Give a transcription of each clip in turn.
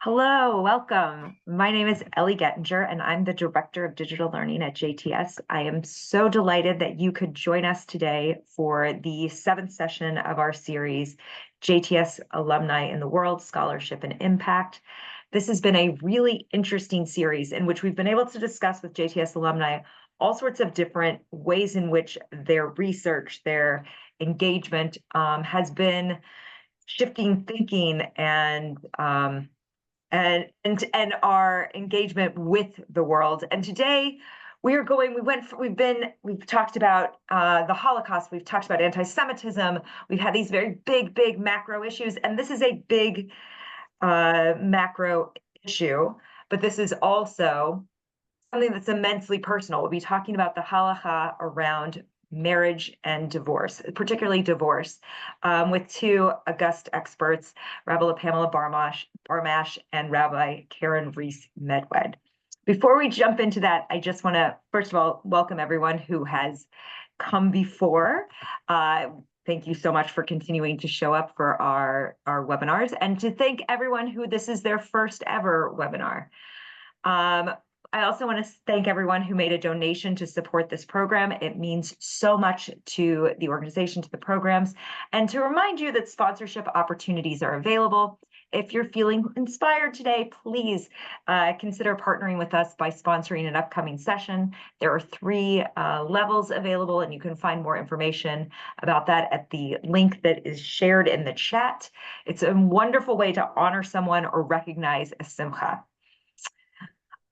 Hello, welcome. My name is Ellie Gettinger, and I'm the Director of Digital Learning at JTS. I am so delighted that you could join us today for the seventh session of our series, JTS Alumni in the World, Scholarship and Impact. This has been a really interesting series in which we've been able to discuss with JTS alumni all sorts of different ways in which their research, their engagement has been shifting thinking and our engagement with the world. And today we've talked about the Holocaust, we've talked about anti-Semitism, we've had these very big macro issues, and this is a big macro issue, but this is also something that's immensely personal. We'll be talking about the Halakhah around marriage and divorce, particularly divorce, with two august experts, Rabbi Pamela Barmash and Rabbi Karen Weiss Medwed. Before we jump into that, I just want to, first of all, welcome everyone who has come before. Thank you so much for continuing to show up for our webinars, and to thank everyone who this is their first ever webinar. I also want to thank everyone who made a donation to support this program. It means so much to the organization, to the programs, and to remind you that sponsorship opportunities are available. If you're feeling inspired today, please consider partnering with us by sponsoring an upcoming session. There are three levels available, and you can find more information about that at the link that is shared in the chat. It's a wonderful way to honor someone or recognize a simcha.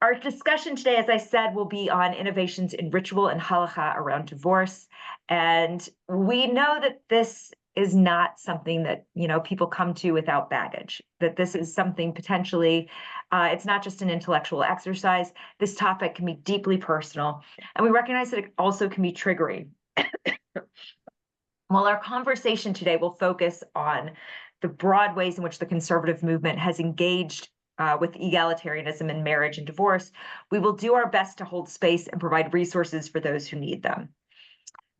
Our discussion today, as I said, will be on innovations in ritual and halakhah around divorce. And we know that this is not something that people come to without baggage, that this is something potentially, it's not just an intellectual exercise. This topic can be deeply personal. And we recognize that it also can be triggering. While our conversation today will focus on the broad ways in which the conservative movement has engaged with egalitarianism in marriage and divorce, we will do our best to hold space and provide resources for those who need them.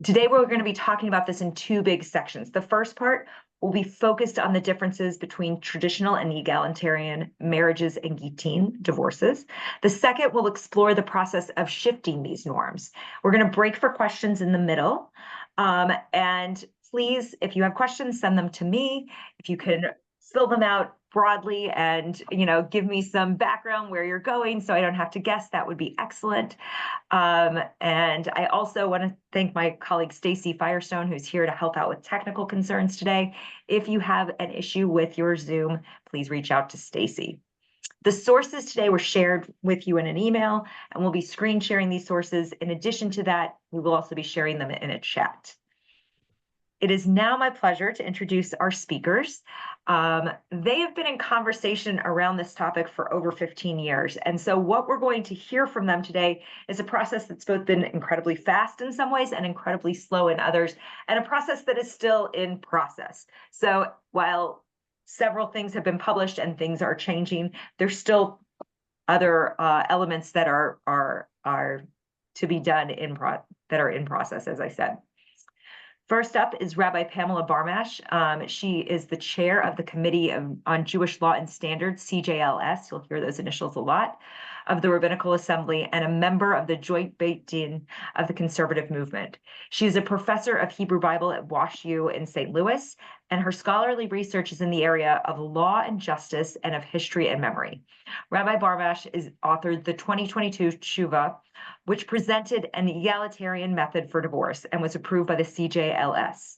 Today, we're going to be talking about this in two big sections. The first part will be focused on the differences between traditional and egalitarian marriages and gittin, divorces. The second will explore the process of shifting these norms. We're going to break for questions in the middle. And please, if you have questions, send them to me. If you can fill them out broadly and give me some background where you're going so I don't have to guess, that would be excellent. And I also want to thank my colleague Stacy Firestone, who's here to help out with technical concerns today. If you have an issue with your Zoom, please reach out to Stacy. The sources today were shared with you in an email, and we'll be screen sharing these sources. In addition to that, we will also be sharing them in a chat. It is now my pleasure to introduce our speakers. They have been in conversation around this topic for over 15 years. And so what we're going to hear from them today is a process that's both been incredibly fast in some ways and incredibly slow in others, and a process that is still in process. So while several things have been published and things are changing, there's still other elements that are to be done that are in process, as I said. First up is Rabbi Pamela Barmash. She is the chair of the Committee on Jewish Law and Standards, CJLS, you'll hear those initials a lot, of the Rabbinical Assembly, and a member of the Joint Beit Din of the conservative movement. She is a professor of Hebrew Bible at WashU in St. Louis, and her scholarly research is in the area of law and justice and of history and memory. Rabbi Barmash has authored the 2022 Tshuva, which presented an egalitarian method for divorce and was approved by the CJLS.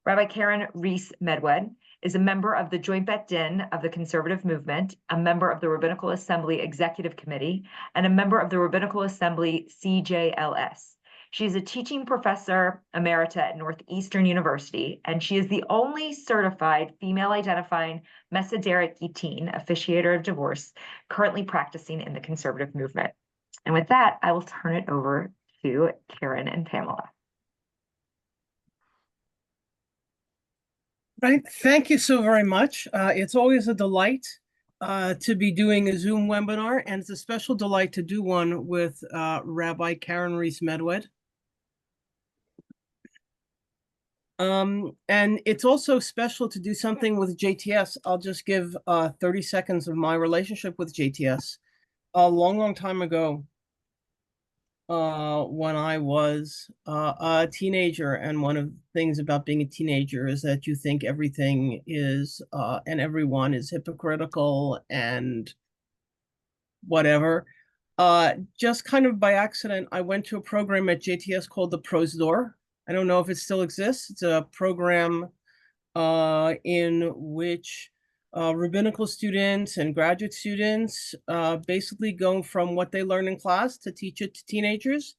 Rabbi Karen Weiss Medwed is a member of the Joint Beit Din of the conservative movement, a member of the Rabbinical Assembly Executive Committee, and a member of the Rabbinical Assembly CJLS. She is a teaching professor emerita at Northeastern University, and she is the only certified female-identifying Mesideric Gittin, officiator of divorce, currently practicing in the conservative movement. And with that, I will turn it over to Karen and Pamela. Right. Thank you so very much. It's always a delight to be doing a Zoom webinar, and it's a special delight to do one with Rabbi Karen Weiss Medwed. And it's also special to do something with JTS. I'll just give 30 seconds of my relationship with JTS. A long, long time ago, when I was a teenager, and one of the things about being a teenager is that you think everything is and everyone is hypocritical and whatever. Just kind of by accident, I went to a program at JTS called the Pros Door. I don't know if it still exists. It's a program in which rabbinical students and graduate students basically go from what they learn in class to teach it to teenagers.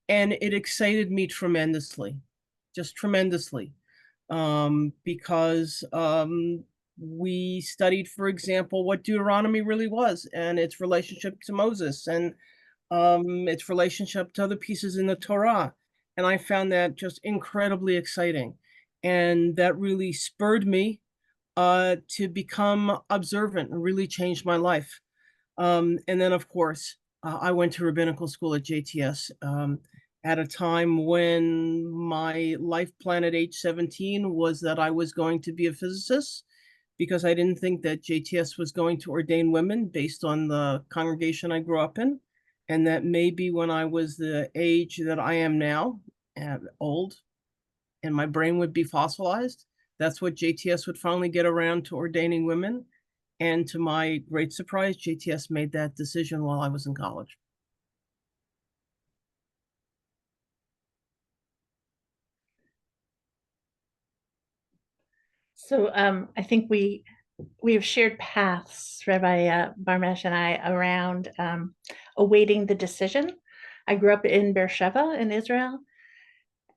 And it excited me tremendously, just tremendously, because we studied, for example, what Deuteronomy really was and its relationship to Moses, and its relationship to other pieces in the Torah. And I found that just incredibly exciting. And that really spurred me to become observant and really changed my life. And then, of course, I went to rabbinical school at JTS at a time when my life plan at age 17 was that I was going to be a physicist, because I didn't think that JTS was going to ordain women based on the congregation I grew up in. And that maybe when I was the age that I am now, old, and my brain would be fossilized, that's what JTS would finally get around to ordaining women. And to my great surprise, JTS made that decision while I was in college. So I think we have shared paths, Rabbi Barmash and I, around awaiting the decision. I grew up in Beersheba in Israel,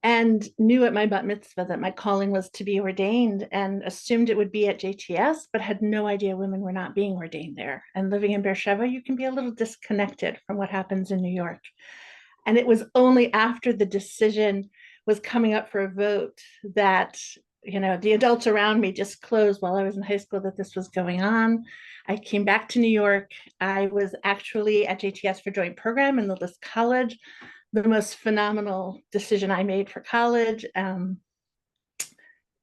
and knew at my bat mitzvah that my calling was to be ordained, and assumed it would be at JTS, but had no idea women were not being ordained there. And living in Beersheba, you can be a little disconnected from what happens in New York. And it was only after the decision was coming up for a vote that, you know, the adults around me disclosed while I was in high school that this was going on. I came back to New York. I was actually at JTS for joint program in the List College, the most phenomenal decision I made for college.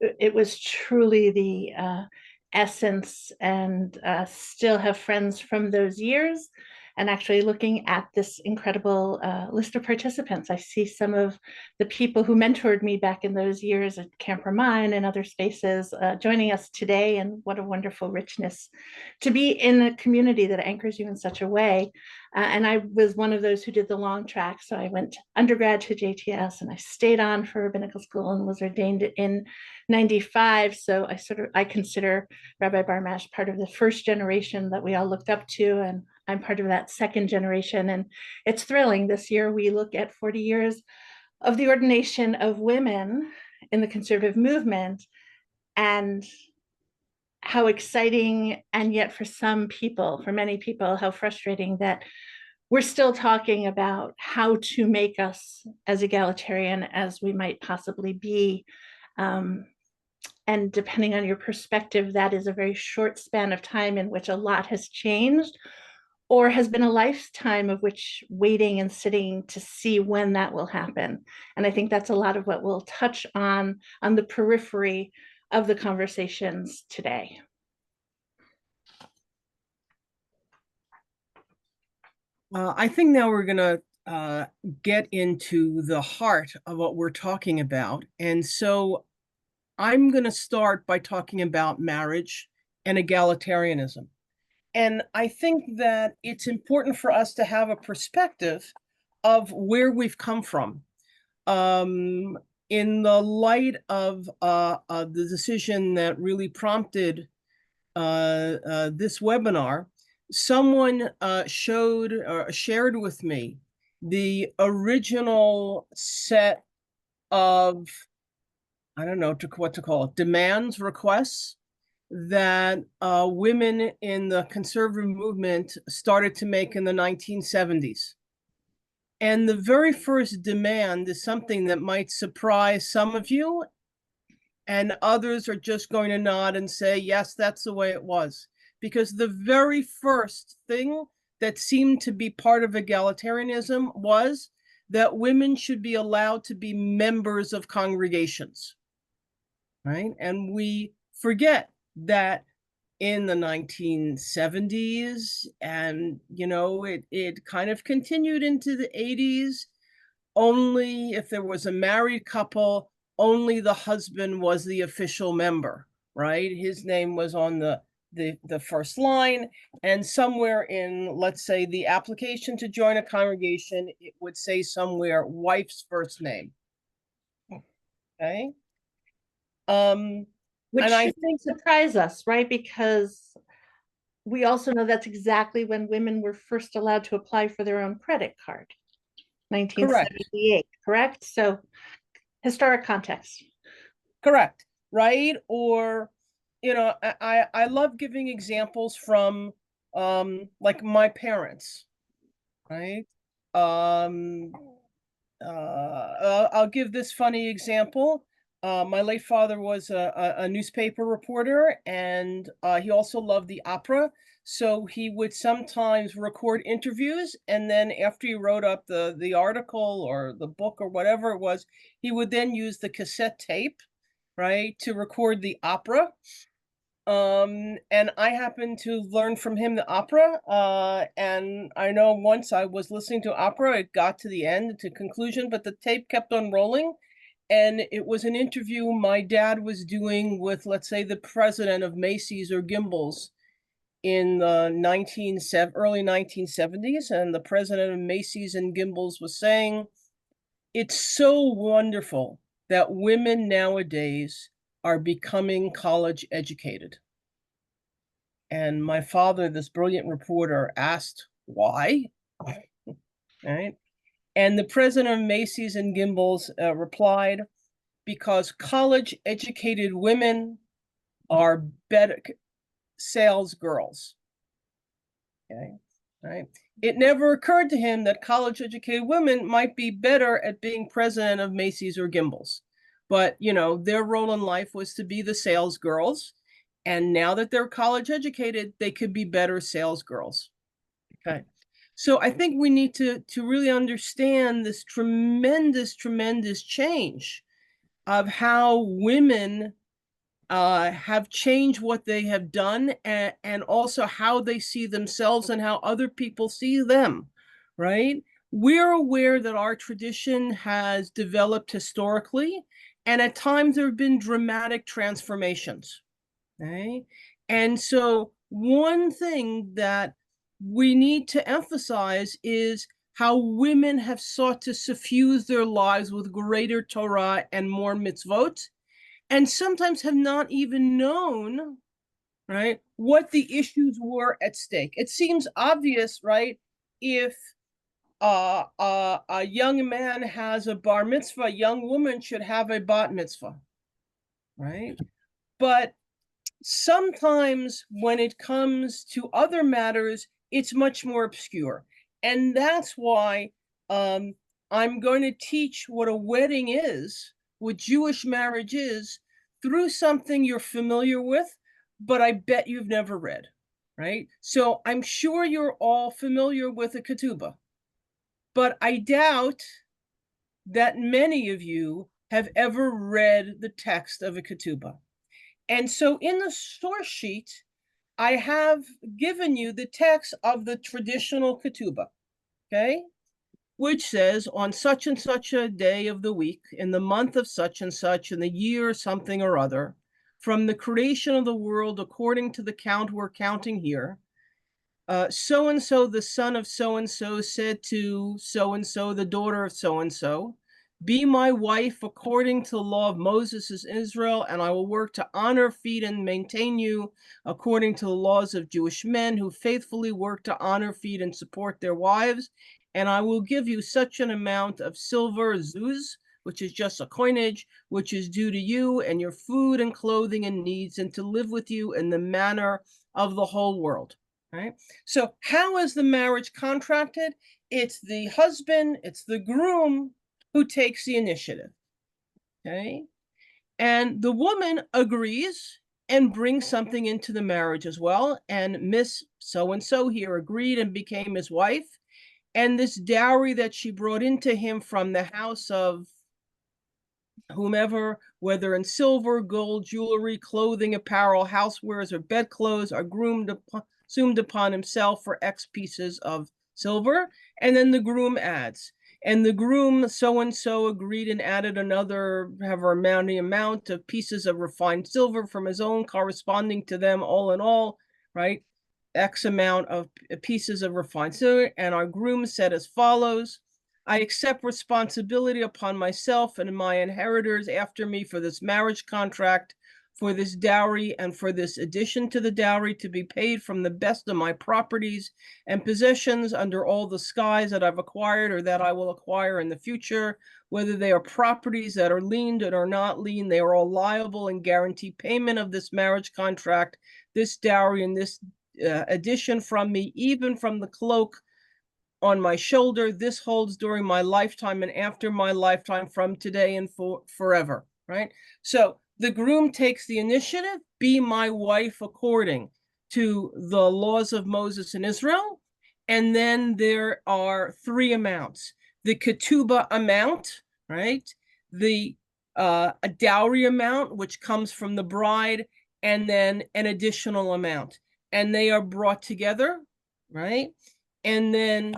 It was truly the essence, and still have friends from those years. And actually looking at this incredible list of participants, I see some of the people who mentored me back in those years at Camp Ramine and other spaces joining us today. And what a wonderful richness to be in a community that anchors you in such a way. And I was one of those who did the long track. So I went undergrad to JTS, and I stayed on for rabbinical school and was ordained in 95. So I consider Rabbi Barmash part of the first generation that we all looked up to, and I'm part of that second generation. And it's thrilling. This year we look at 40 years of the ordination of women in the conservative movement, and how exciting, and yet for some people, for many people, how frustrating that we're still talking about how to make us as egalitarian as we might possibly be. And depending on your perspective, that is a very short span of time in which a lot has changed, or has been a lifetime of which waiting and sitting to see when that will happen. And I think that's a lot of what we'll touch on the periphery of the conversations today. I think now we're going to get into the heart of what we're talking about. And so I'm going to start by talking about marriage and egalitarianism. And I think that it's important for us to have a perspective of where we've come from. In the light of the decision that really prompted this webinar, someone showed or shared with me the original set of, I don't know what to call it, demands, requests that women in the conservative movement started to make in the 1970s. And the very first demand is something that might surprise some of you, and others are just going to nod and say, yes, that's the way it was. Because the very first thing that seemed to be part of egalitarianism was that women should be allowed to be members of congregations. right? And we forget that in the 1970s, and it kind of continued into the 80s, only if there was a married couple, only the husband was the official member, right? His name was on the first line, and somewhere in, let's say, the application to join a congregation, it would say somewhere wife's first name. Okay. Which and I shouldn't surprise us, right? Because we also know that's exactly when women were first allowed to apply for their own credit card. 1978, correct? So historic context. Correct, right? Or, I love giving examples from like my parents, right? I'll give this funny example. My late father was a newspaper reporter, and he also loved the opera. So he would sometimes record interviews, and then after he wrote up the article or the book or whatever it was, he would then use the cassette tape, right, to record the opera. And I happened to learn from him the opera. And I know once I was listening to opera, it got to the end, to conclusion, but the tape kept on rolling. And it was an interview my dad was doing with, let's say, the president of Macy's or Gimbel's in the early 1970s. And the president of Macy's and Gimbel's was saying, it's so wonderful that women nowadays are becoming college educated. And my father, this brilliant reporter, asked why, right? And the president of Macy's and Gimbel's replied, because college educated women are better sales girls. Okay, right? It never occurred to him that college educated women might be better at being president of Macy's or Gimbel's. But, their role in life was to be the sales girls. And now that they're college educated, they could be better sales girls. Okay. So I think we need to really understand this tremendous, tremendous change of how women have changed what they have done, and also how they see themselves and how other people see them, right? We're aware that our tradition has developed historically, and at times there have been dramatic transformations, okay? And so one thing that we need to emphasize is how women have sought to suffuse their lives with greater Torah and more mitzvot, and sometimes have not even known, right, what the issues were at stake. It seems obvious, right? If a young man has a bar mitzvah, a young woman should have a bat mitzvah, right? But sometimes when it comes to other matters, it's much more obscure. And that's why I'm going to teach what a wedding is, what Jewish marriage is, through something you're familiar with, but I bet you've never read, right? So I'm sure you're all familiar with a ketubah, but I doubt that many of you have ever read the text of a ketubah. And so in the source sheet, I have given you the text of the traditional ketubah, okay? Which says, on such and such a day of the week, in the month of such and such, in the year something or other, from the creation of the world according to the count we're counting here, so-and-so, the son of so-and-so, said to so-and-so, the daughter of so-and-so, be my wife according to the law of Moses as Israel, and I will work to honor, feed, and maintain you according to the laws of Jewish men who faithfully work to honor, feed, and support their wives. And I will give you such an amount of silver, zuz, which is just a coinage, which is due to you and your food and clothing and needs, and to live with you in the manner of the whole world. Right? So how is the marriage contracted? It's the husband, it's the groom who takes the initiative. Okay? And the woman agrees and brings something into the marriage as well. And Miss so-and-so here agreed and became his wife. And this dowry that she brought into him from the house of whomever, whether in silver, gold, jewelry, clothing, apparel, housewares, or bedclothes, are assumed upon himself for X pieces of silver. And then the groom adds, and the groom so-and-so agreed and added another, however amount of pieces of refined silver from his own, corresponding to them all in all, right? X amount of pieces of refined silver. And our groom said as follows: I accept responsibility upon myself and my inheritors after me for this marriage contract, for this dowry, and for this addition to the dowry to be paid from the best of my properties and possessions under all the skies that I've acquired or that I will acquire in the future, whether they are properties that are liened or are not liened, they are all liable and guarantee payment of this marriage contract, this dowry, and this addition from me, even from the cloak on my shoulder. This holds during my lifetime and after my lifetime, from today and forever, right? So the groom takes the initiative: be my wife according to the laws of Moses in Israel. And then there are three amounts: the ketubah amount, right? The a dowry amount, which comes from the bride, and then an additional amount. And they are brought together, right? And then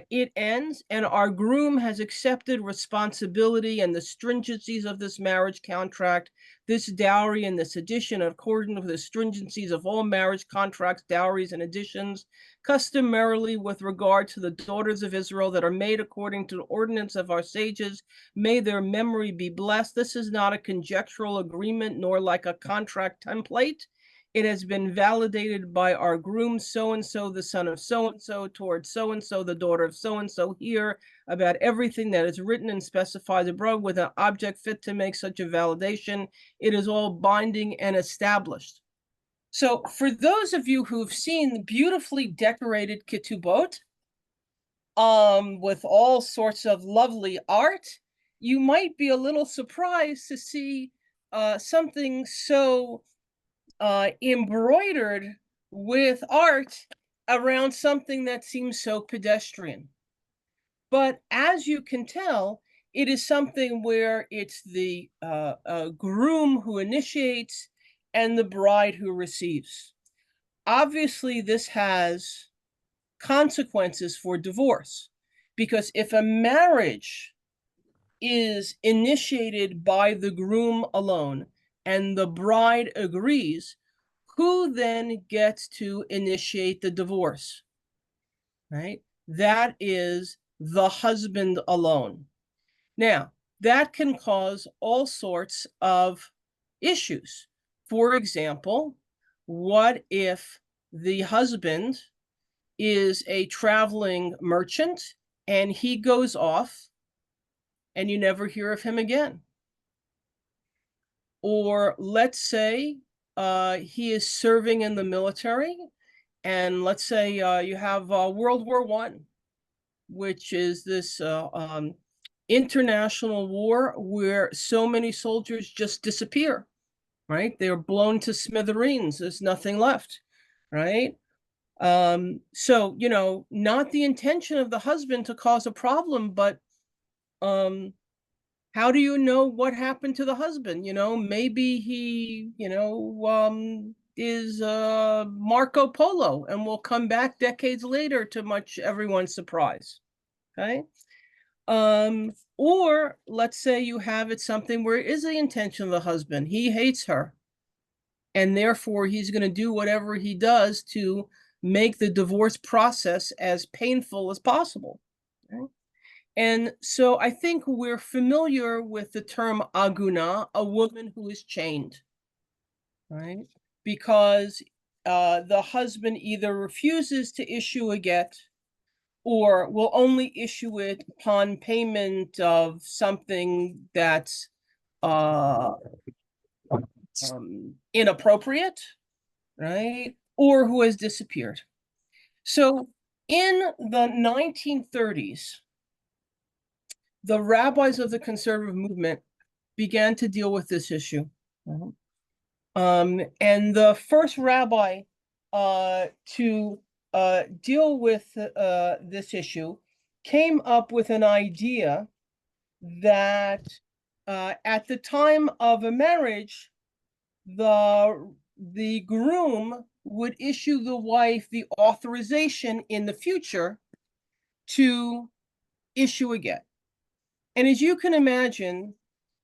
it ends, and our groom has accepted responsibility and the stringencies of this marriage contract, this dowry and this addition, according to the stringencies of all marriage contracts, dowries, and additions, customarily with regard to the daughters of Israel that are made according to the ordinance of our sages. May their memory be blessed. This is not a conjectural agreement, nor like a contract template. It has been validated by our groom, so-and-so, the son of so-and-so, towards so-and-so, the daughter of so-and-so, here, about everything that is written and specified above with an object fit to make such a validation. It is all binding and established. So for those of you who've seen the beautifully decorated ketubot, with all sorts of lovely art, you might be a little surprised to see something so embroidered with art around something that seems so pedestrian. But as you can tell, it is something where it's the groom who initiates and the bride who receives. Obviously, this has consequences for divorce, because if a marriage is initiated by the groom alone and the bride agrees, who then gets to initiate the divorce, right? That is the husband alone. Now, that can cause all sorts of issues. For example, what if the husband is a traveling merchant and he goes off and you never hear of him again? Or let's say he is serving in the military, and let's say you have World War I, which is this international war where so many soldiers just disappear, right? They're blown to smithereens. There's nothing left, right? So, you know, not the intention of the husband to cause a problem, but how do you know what happened to the husband? You know, maybe he, you know, is Marco Polo and will come back decades later to much everyone's surprise. Okay. Or let's say you have it something where it is the intention of the husband. He hates her, and therefore he's going to do whatever he does to make the divorce process as painful as possible. Okay? And so I think we're familiar with the term aguna, a woman who is chained, right? Because the husband either refuses to issue a get or will only issue it upon payment of something that's inappropriate, right? Or who has disappeared. So in the 1930s, the rabbis of the conservative movement began to deal with this issue. And the first rabbi to deal with this issue came up with an idea that at the time of a marriage, the groom would issue the wife the authorization in the future to issue a get. And as you can imagine,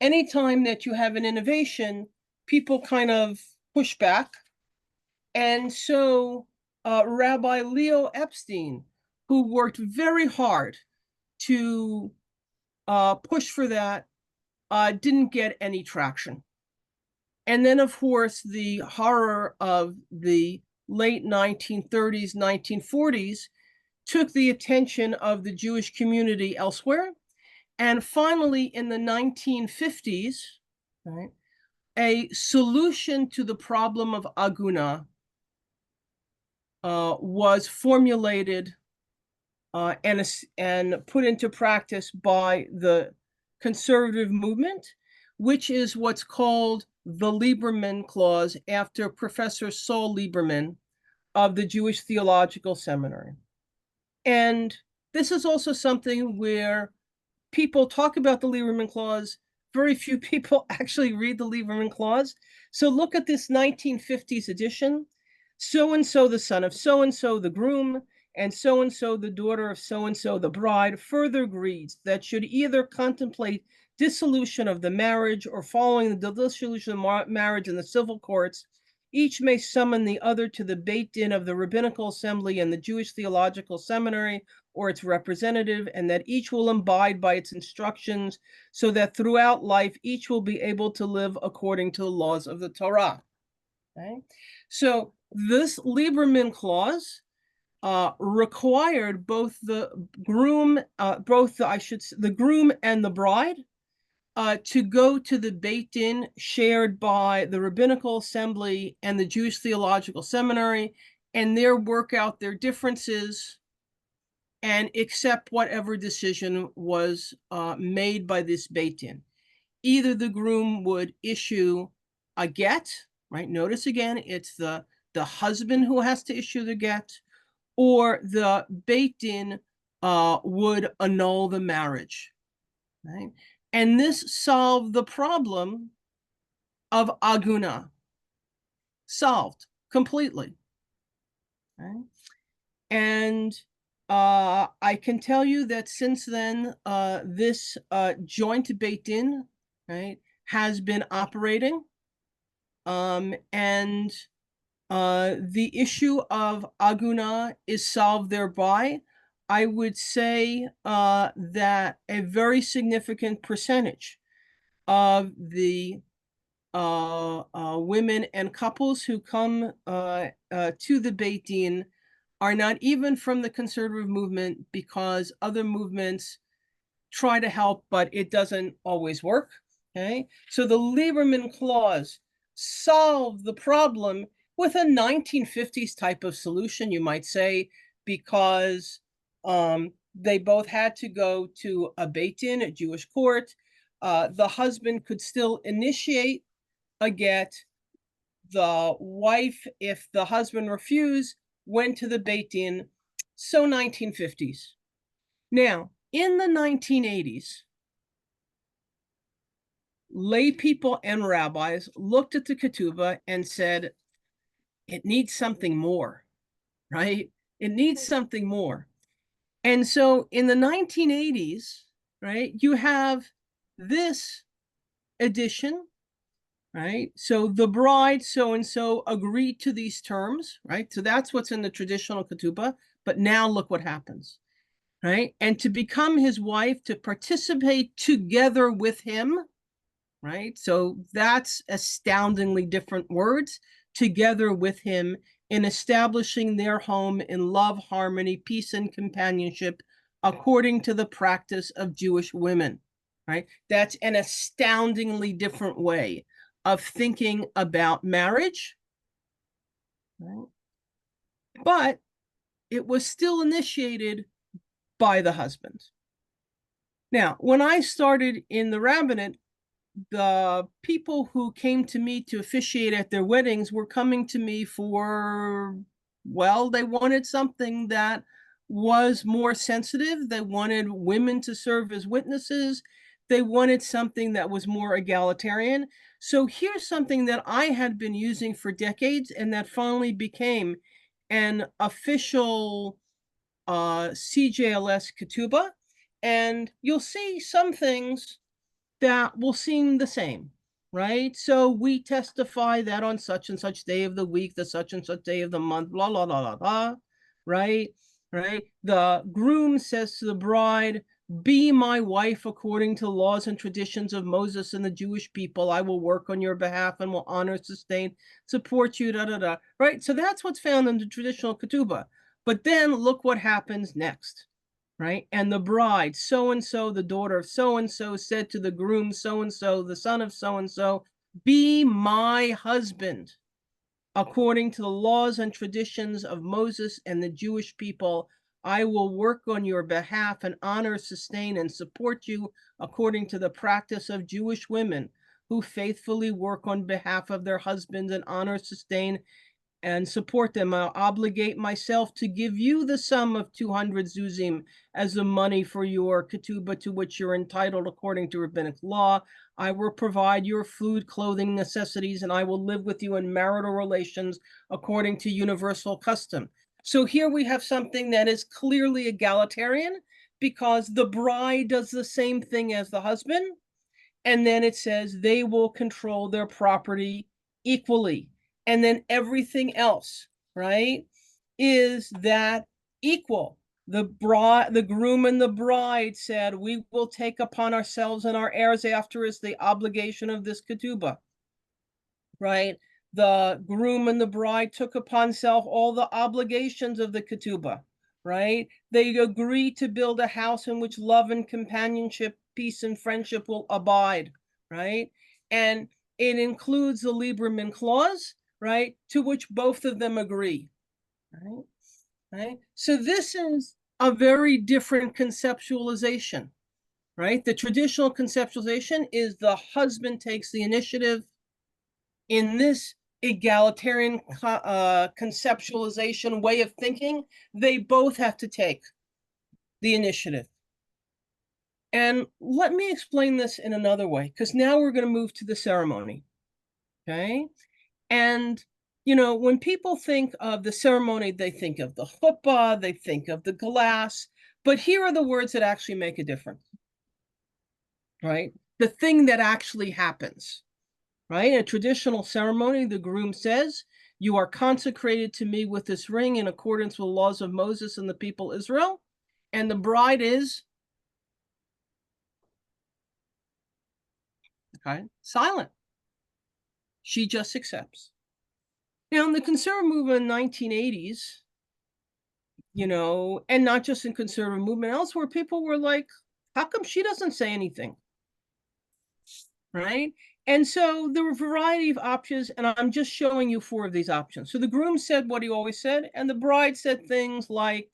anytime that you have an innovation, people kind of push back. And so Rabbi Leo Epstein, who worked very hard to push for that, didn't get any traction. And then, of course, the horror of the late 1930s, 1940s took the attention of the Jewish community elsewhere. And finally, in the 1950s, right, a solution to the problem of aguna was formulated and put into practice by the conservative movement, which is what's called the Lieberman Clause, after Professor Saul Lieberman of the Jewish Theological Seminary. And this is also something where people talk about the Lieberman Clause. Very few people actually read the Lieberman Clause. So look at this 1950s edition. So-and-so the son of so-and-so the groom, and so-and-so the daughter of so-and-so the bride, further agrees that should either contemplate dissolution of the marriage or following the dissolution of marriage in the civil courts, each may summon the other to the Beit Din of the Rabbinical Assembly and the Jewish Theological Seminary or its representative, and that each will abide by its instructions, so that throughout life each will be able to live according to the laws of the Torah. Okay? So this Lieberman Clause required both the groom, the groom and the bride to go to the Beit Din shared by the Rabbinical Assembly and the Jewish Theological Seminary, and there work out their differences and accept whatever decision was made by this Beit Din. Either the groom would issue a get, right? Notice again, it's the husband who has to issue the get, or the Beit Din would annul the marriage, right? And this solved the problem of aguna. Solved completely. Right? And I can tell you that since then, this joint Beit Din, right, has been operating. And the issue of aguna is solved thereby. I would say that a very significant percentage of the women and couples who come to the Beit Din are not even from the conservative movement, because other movements try to help, but it doesn't always work. Okay, so the Lieberman Clause solved the problem with a 1950s type of solution, you might say, because they both had to go to a Beit Din, a Jewish court. The husband could still initiate a get. The wife, if the husband refused, went to the Beit Din. So 1950s. Now, in the 1980s, lay people and rabbis looked at the ketubah and said, it needs something more, right? It needs something more. And so in the 1980s, right, you have this edition, right? So the bride so-and-so agreed to these terms, right? So that's what's in the traditional ketubah. But now look what happens, right? And to become his wife, to participate together with him, right? So that's astoundingly different words, together with him, in establishing their home in love, harmony, peace, and companionship, according to the practice of Jewish women, right? That's an astoundingly different way of thinking about marriage, right? But it was still initiated by the husband. Now, when I started in the rabbinate, the people who came to me to officiate at their weddings were coming to me for, well, they wanted something that was more sensitive. They wanted women to serve as witnesses. They wanted something that was more egalitarian. So here's something that I had been using for decades and that finally became an official CJLS ketubah. And you'll see some things that will seem the same, right? So we testify that on such and such day of the week, the such and such day of the month, blah, blah, blah, blah, blah, right? Right? The groom says to the bride, be my wife according to laws and traditions of Moses and the Jewish people. I will work on your behalf and will honor, sustain, support you, da, da, da, right? So that's what's found in the traditional ketubah. But then look what happens next, right? And the bride, so-and-so, the daughter of so-and-so, said to the groom, so-and-so, the son of so-and-so, be my husband according to the laws and traditions of Moses and the Jewish people. I will work on your behalf and honor, sustain, and support you according to the practice of Jewish women who faithfully work on behalf of their husbands and honor, sustain, and support them. I'll obligate myself to give you the sum of 200 zuzim as the money for your ketubah to which you're entitled according to rabbinic law. I will provide your food, clothing, necessities, and I will live with you in marital relations according to universal custom. So here we have something that is clearly egalitarian because the bride does the same thing as the husband. And then it says they will control their property equally. And then everything else, right, is that equal. The groom and the bride said, we will take upon ourselves and our heirs after us the obligation of this ketubah, right? The groom and the bride took upon self all the obligations of the ketubah, right? They agree to build a house in which love and companionship, peace and friendship will abide, right? And it includes the Lieberman clause, right, to which both of them agree, right? Right? So this is a very different conceptualization, right? The traditional conceptualization is the husband takes the initiative. In this egalitarian conceptualization way of thinking, they both have to take the initiative. And let me explain this in another way, because now we're going to move to the ceremony, okay? And, you know, when people think of the ceremony, they think of the chuppah, they think of the glass, but here are the words that actually make a difference, right? The thing that actually happens, right? In a traditional ceremony, the groom says, you are consecrated to me with this ring in accordance with the laws of Moses and the people Israel. And the bride is silent. She just accepts. Now, in the conservative movement in the 1980s, you know, and not just in conservative movement, elsewhere, people were like, how come she doesn't say anything? Right? And so there were a variety of options, and I'm just showing you 4 of these options. So the groom said what he always said, and the bride said things like,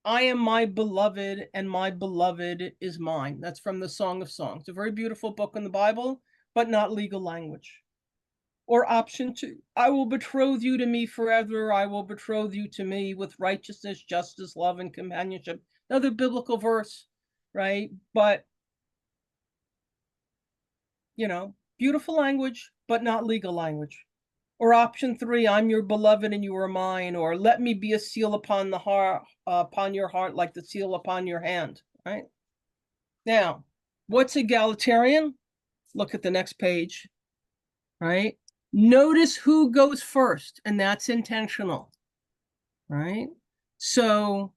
I am my beloved, and my beloved is mine. That's from the Song of Songs, a very beautiful book in the Bible, but not legal language. Or option 2, I will betroth you to me forever. I will betroth you to me with righteousness, justice, love, and companionship. Another biblical verse, right? But, you know, beautiful language, but not legal language. Or option 3, I'm your beloved and you are mine. Or let me be a seal upon the heart, upon your heart, like the seal upon your hand, right? Now, what's egalitarian? Look at the next page, right? Notice who goes first, and that's intentional, right? So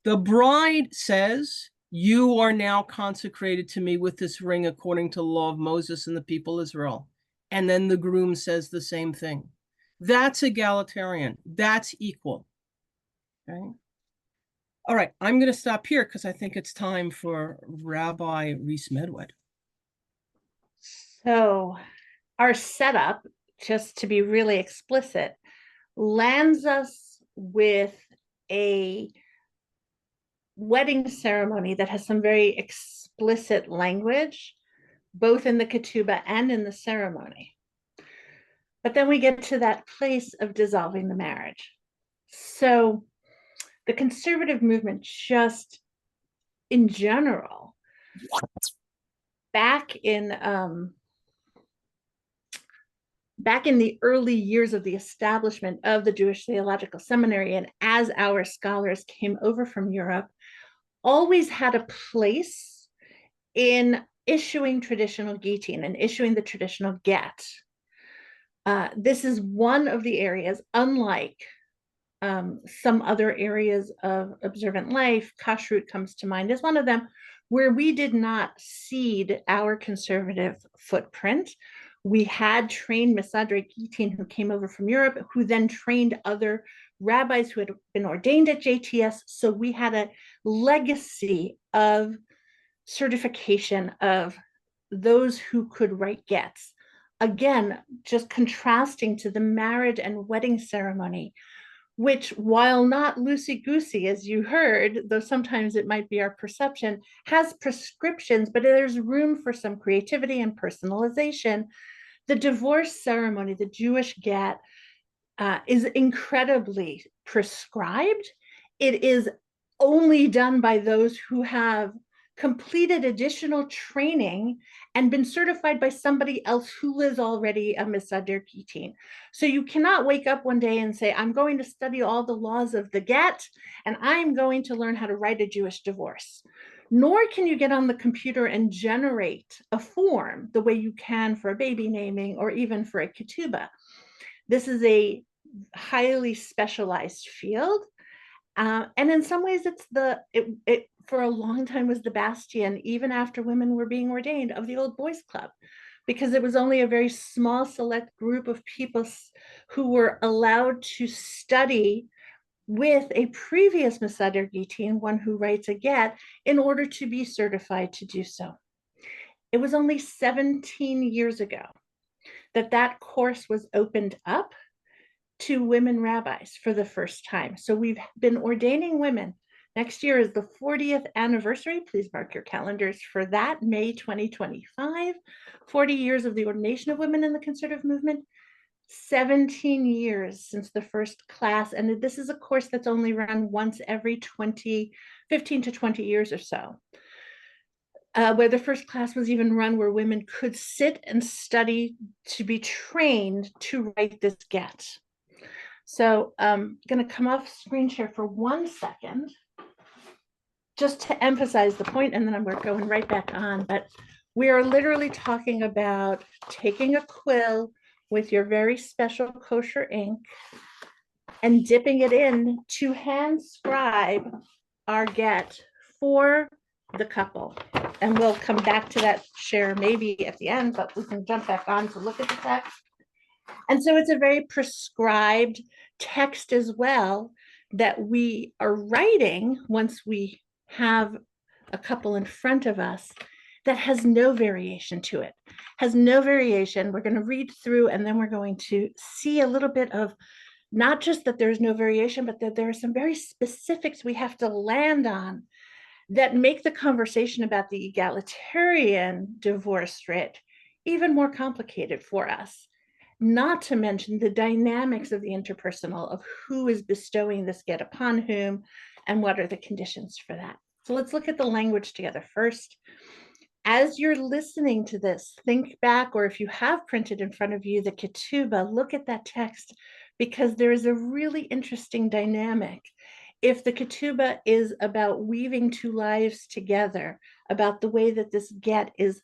the bride says, you are now consecrated to me with this ring according to the law of Moses and the people Israel. And then the groom says the same thing. That's egalitarian. That's equal. Okay. All right, I'm going to stop here because I think it's time for Rabbi Weiss Medwed. So our setup, just to be really explicit, lands us with a wedding ceremony that has some very explicit language, both in the ketubah and in the ceremony. But then we get to that place of dissolving the marriage. So the conservative movement, just in general, back in the early years of the establishment of the Jewish Theological Seminary, and as our scholars came over from Europe, always had a place in issuing traditional gittin and issuing the traditional get. This is one of the areas, unlike some other areas of observant life, kashrut comes to mind as one of them, where we did not cede our conservative footprint. We had trained Mesadrei Gittin who came over from Europe, who then trained other rabbis who had been ordained at JTS. So we had a legacy of certification of those who could write gets. Again, just contrasting to the marriage and wedding ceremony, which, while not loosey-goosey, as you heard, though sometimes it might be our perception, has prescriptions, but there's room for some creativity and personalization. The divorce ceremony, the Jewish get, is incredibly prescribed. It is only done by those who have completed additional training and been certified by somebody else who is already a Mesader Gittin. So you cannot wake up one day and say, I'm going to study all the laws of the get, and I'm going to learn how to write a Jewish divorce. Nor can you get on the computer and generate a form the way you can for a baby naming or even for a ketubah. This is a highly specialized field. And in some ways, it for a long time was the bastion, even after women were being ordained, of the old boys club, because it was only a very small select group of people who were allowed to study with a previous Mesader Gittin, one who writes a get, in order to be certified to do so. It was only 17 years ago that course was opened up to women rabbis for the first time. So we've been ordaining women. Next year is the 40th anniversary. Please mark your calendars for that, May 2025. 40 years of the ordination of women in the conservative movement. 17 years since the first class. And this is a course that's only run once every 15 to 20 years or so. Where the first class was even run where women could sit and study to be trained to write this get. So I'm going to come off screen share for 1 second, just to emphasize the point, and then I'm going right back on. But we are literally talking about taking a quill with your very special kosher ink and dipping it in to hand scribe our get for the couple. And we'll come back to that share maybe at the end, but we can jump back on to look at the text. And so it's a very prescribed text as well that we are writing once we have a couple in front of us that has no variation to it, has no variation. We're going to read through and then we're going to see a little bit of not just that there's no variation, but that there are some very specifics we have to land on that make the conversation about the egalitarian divorce writ even more complicated for us. Not to mention the dynamics of the interpersonal, of who is bestowing this get upon whom and what are the conditions for that. So let's look at the language together first. As you're listening to this, think back, or if you have printed in front of you the ketubah, look at that text, because there is a really interesting dynamic. If the ketubah is about weaving two lives together, about the way that this get is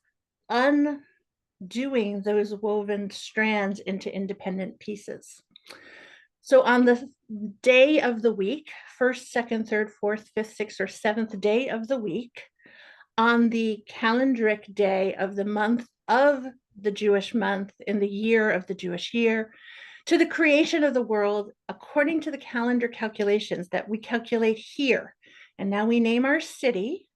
undoing those woven strands into independent pieces. So on the day of the week, first, second, third, fourth, fifth, sixth, or seventh day of the week, on the calendric day of the month of the Jewish month in the year of the Jewish year, to the creation of the world, according to the calendar calculations that we calculate here. And now we name our city,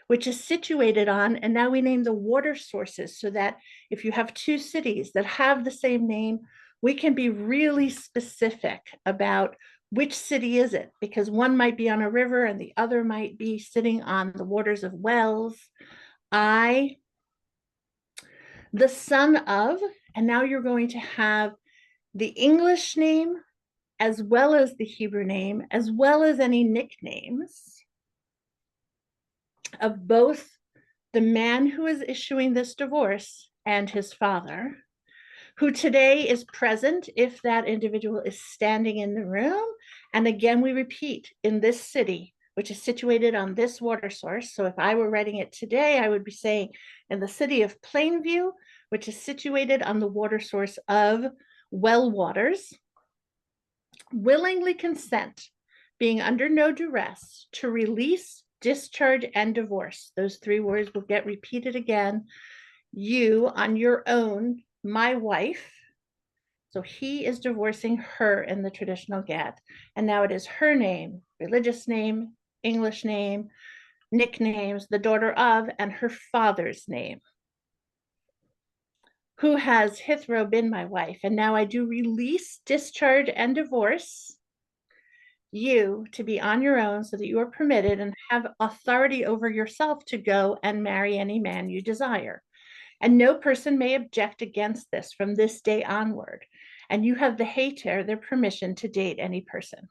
which is situated on, and now we name the water sources, so that if you have two cities that have the same name, we can be really specific about which city is it, because one might be on a river and the other might be sitting on the waters of wells. The son of, and now you're going to have the English name as well as the Hebrew name, as well as any nicknames of both the man who is issuing this divorce and his father, who today is present if that individual is standing in the room. And again, we repeat, in this city, which is situated on this water source. So if I were writing it today, I would be saying in the city of Plainview, which is situated on the water source of well waters, willingly consent, being under no duress, to release, discharge, and divorce. Those three words will get repeated again. You on your own, my wife. So he is divorcing her in the traditional get. And now it is her name, religious name, English name, nicknames, the daughter of, and her father's name. Who has hitherto been my wife. And now I do release, discharge, and divorce you to be on your own so that you are permitted and have authority over yourself to go and marry any man you desire. And no person may object against this from this day onward. And you have the heter, their permission to date any person.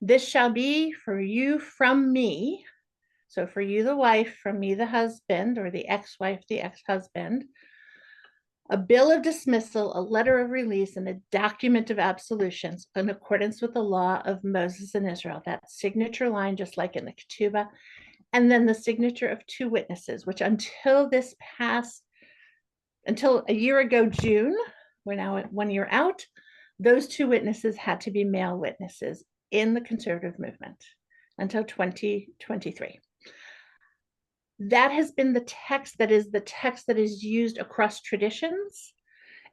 This shall be for you from me. So for you, the wife, from me, the husband, or the ex-wife, the ex-husband, a bill of dismissal, a letter of release, and a document of absolutions in accordance with the law of Moses in Israel. That signature line, just like in the ketubah, and then the signature of two witnesses, which until a year ago, June, we're now at 1 year out, those two witnesses had to be male witnesses in the conservative movement until 2023. That has been the text that is used across traditions.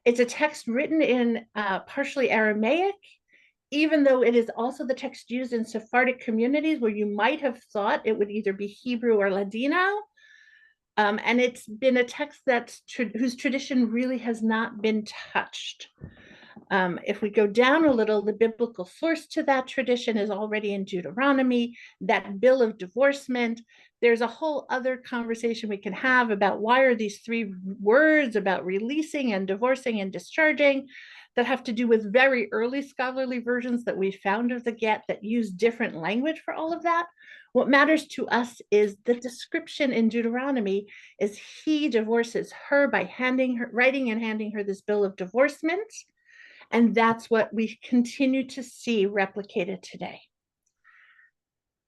It's a text written in partially Aramaic, even though it is also the text used in Sephardic communities where you might have thought it would either be Hebrew or Ladino. And it's been a text whose tradition really has not been touched. If we go down a little, the biblical source to that tradition is already in Deuteronomy, that bill of divorcement. There's a whole other conversation we can have about why are these three words about releasing and divorcing and discharging that have to do with very early scholarly versions that we found of the get that use different language for all of that. What matters to us is the description in Deuteronomy is he divorces her by writing and handing her this bill of divorcement. And that's what we continue to see replicated today.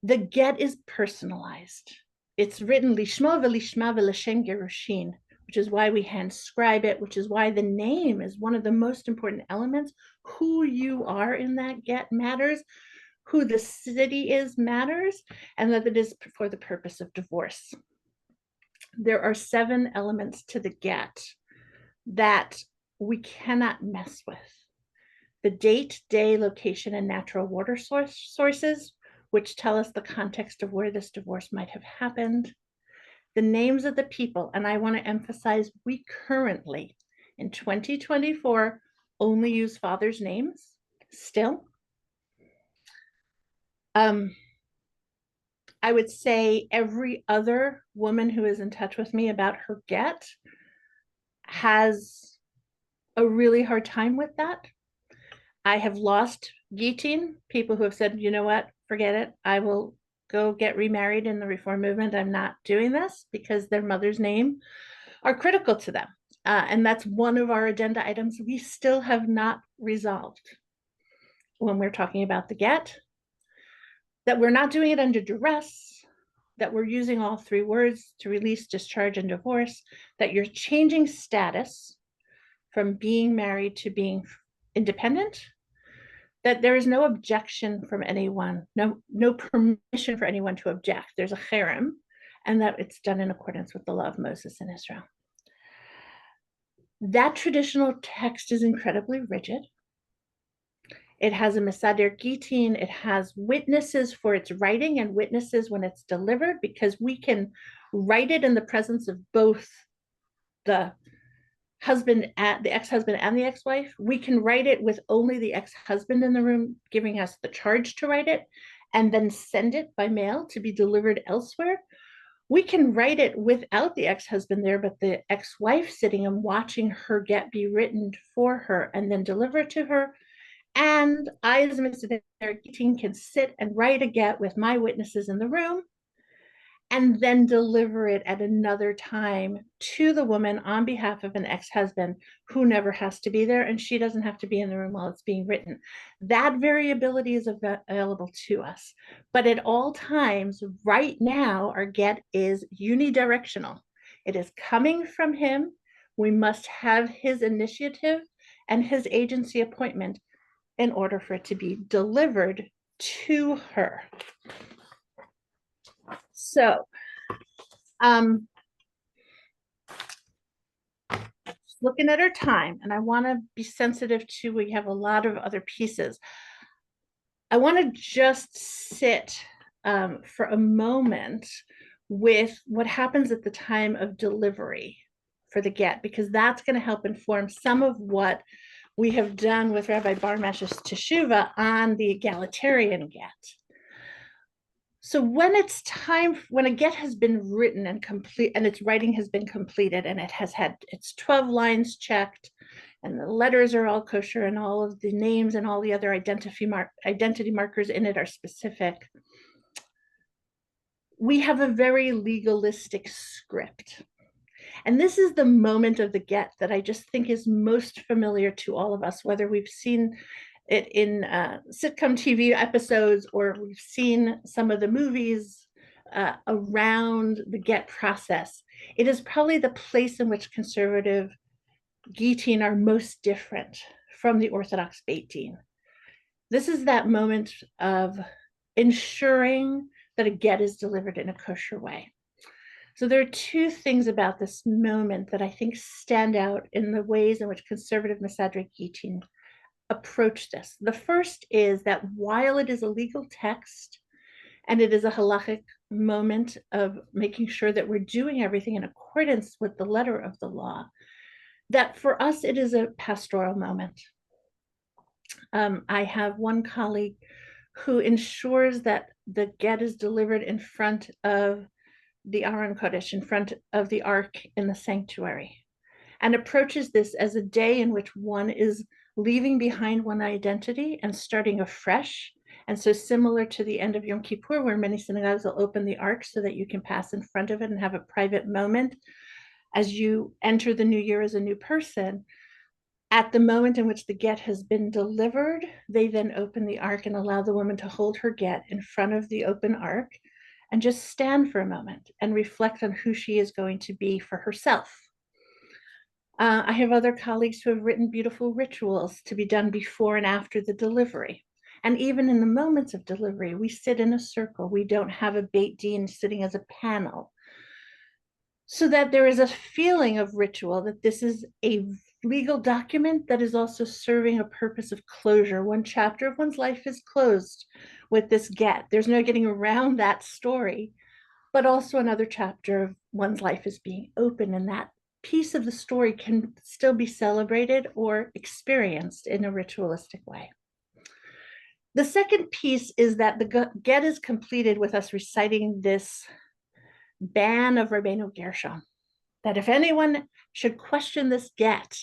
The get is personalized. It's written lishma v'lishma v'lashem gerushin, which is why we hand-scribe it, which is why the name is one of the most important elements. Who you are in that get matters, who the city is matters, and that it is for the purpose of divorce. There are 7 elements to the get that we cannot mess with. The date, day, location, and natural water sources, which tell us the context of where this divorce might have happened. The names of the people, and I want to emphasize we currently, in 2024, only use fathers' names still. I would say every other woman who is in touch with me about her get has a really hard time with that. I have lost Gitin, people who have said, you know what, forget it. I will go get remarried in the Reform movement. I'm not doing this because their mother's name are critical to them. And that's one of our agenda items we still have not resolved when we're talking about the get, that we're not doing it under duress, that we're using all 3 words to release, discharge, and divorce, that you're changing status from being married to being independent, that there is no objection from anyone, no permission for anyone to object. There's a cherem, and that it's done in accordance with the law of Moses in Israel. That traditional text is incredibly rigid. It has a Mesader Gitin, it has witnesses for its writing and witnesses when it's delivered, because we can write it in the presence of both the husband, the ex-husband and the ex-wife. We can write it with only the ex-husband in the room giving us the charge to write it, and then send it by mail to be delivered elsewhere. We can write it without the ex-husband there, but the ex-wife sitting and watching her get be written for her and then deliver it to her. And I, as a Mr. Gitin, can sit and write a get with my witnesses in the room. and then deliver it at another time to the woman on behalf of an ex-husband who never has to be there, and she doesn't have to be in the room while it's being written. That variability is available to us. But at all times, right now, our get is unidirectional. It is coming from him. We must have his initiative and his agency appointment in order for it to be delivered to her. So, looking at our time, and I want to be sensitive to, we have a lot of other pieces. I want to just sit for a moment with what happens at the time of delivery for the get, because that's going to help inform some of what we have done with Rabbi Barmash's teshuva on the egalitarian get. So when it's time, when a get has been written and complete, and its writing has been completed, and it has had its 12 lines checked, and the letters are all kosher, and all of the names and all the other identity markers in it are specific, we have a very legalistic script. And this is the moment of the get that I just think is most familiar to all of us, whether we've seen it in sitcom TV episodes or we've seen some of the movies around the get process. It is probably the place in which conservative Gittin are most different from the Orthodox Beit Din. This is that moment of ensuring that a get is delivered in a kosher way. So there are two things about this moment that I think stand out in the ways in which conservative Misadrei Gittin approach this. The first is that while it is a legal text and it is a halachic moment of making sure that we're doing everything in accordance with the letter of the law, that for us it is a pastoral moment. I have one colleague who ensures that the get is delivered in front of the Aron Kodesh, in front of the Ark in the sanctuary, and approaches this as a day in which one is leaving behind one identity and starting afresh. And so similar to the end of Yom Kippur, where many synagogues will open the Ark so that you can pass in front of it and have a private moment as you enter the new year as a new person, at the moment in which the get has been delivered, they then open the Ark and allow the woman to hold her get in front of the open Ark and just stand for a moment and reflect on who she is going to be for herself. I have other colleagues who have written beautiful rituals to be done before and after the delivery. And even in the moments of delivery, we sit in a circle. We don't have a Beit Din sitting as a panel. So that there is a feeling of ritual, that this is a legal document that is also serving a purpose of closure. One chapter of one's life is closed with this get. There's no getting around that story, but also another chapter of one's life is being open, and that piece of the story can still be celebrated or experienced in a ritualistic way. The second piece is that the get is completed with us reciting this ban of Rabbeinu Gershon, that if anyone should question this get,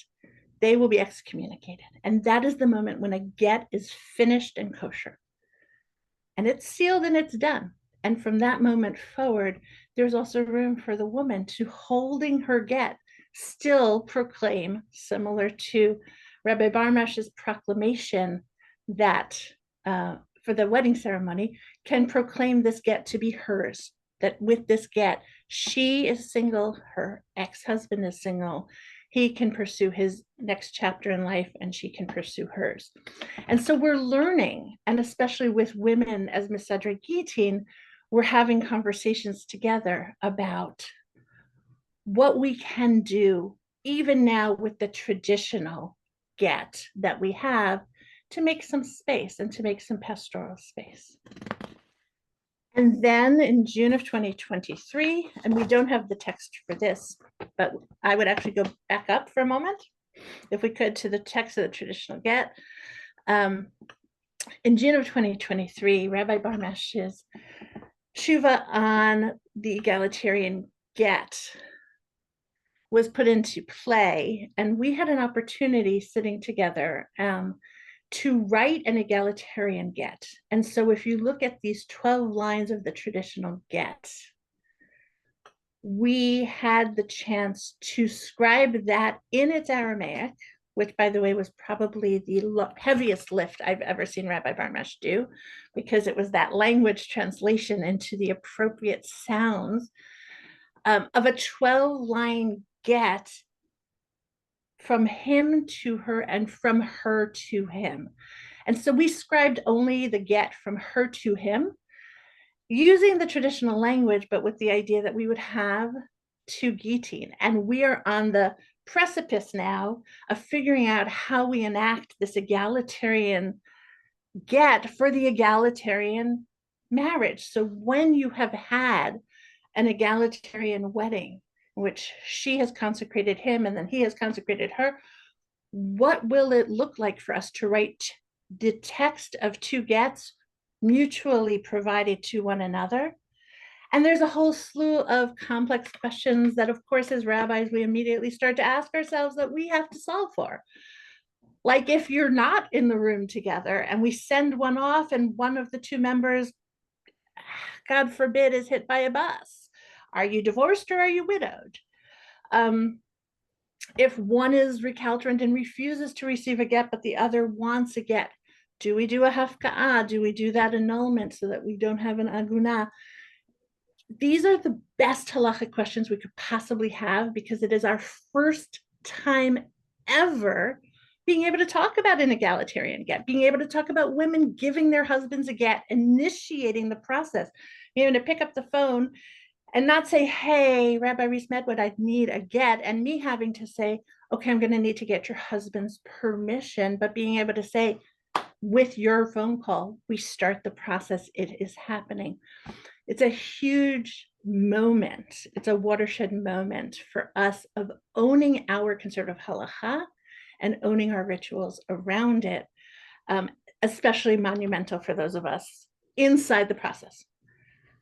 they will be excommunicated. And that is the moment when a get is finished and kosher. And it's sealed and it's done. And from that moment forward, there's also room for the woman to, holding her get, still proclaim, similar to Rabbi Barmash's proclamation that for the wedding ceremony, can proclaim this get to be hers, that with this get, she is single, her ex-husband is single, he can pursue his next chapter in life and she can pursue hers. And so we're learning, and especially with women as Misadrei Gittin, we're having conversations together about what we can do even now with the traditional get that we have, to make some space and to make some pastoral space. And then in June of 2023, and we don't have the text for this, but I would actually go back up for a moment, if we could, to the text of the traditional get. In June of 2023, Rabbi Barmash's Shuva on the egalitarian get was put into play, and we had an opportunity sitting together to write an egalitarian get. And so if you look at these 12 lines of the traditional get, we had the chance to scribe that in its Aramaic, which, by the way, was probably the heaviest lift I've ever seen Rabbi Barmash do, because it was that language translation into the appropriate sounds of a 12-line get from him to her and from her to him. And so we scribed only the get from her to him, using the traditional language, but with the idea that we would have two Gittin. And we are on the precipice now of figuring out how we enact this egalitarian get for the egalitarian marriage. So when you have had an egalitarian wedding, in which she has consecrated him and then he has consecrated her, what will it look like for us to write the text of two gets mutually provided to one another? And there's a whole slew of complex questions that, of course, as rabbis, we immediately start to ask ourselves that we have to solve for. Like if you're not in the room together and we send one off and one of the two members, God forbid, is hit by a bus, are you divorced or are you widowed? If one is recalcitrant and refuses to receive a get, but the other wants a get, do we do a hafka'ah? Do we do that annulment so that we don't have an aguna? These are the best halachic questions we could possibly have, because it is our first time ever being able to talk about an egalitarian get, being able to talk about women giving their husbands a get, initiating the process, being able to pick up the phone and not say, hey, Rabbi Weiss Medwed, I need a get, and me having to say, okay, I'm going to need to get your husband's permission, but being able to say, with your phone call, we start the process, it is happening. It's a huge moment. It's a watershed moment for us of owning our conservative halakhah and owning our rituals around it, especially monumental for those of us inside the process.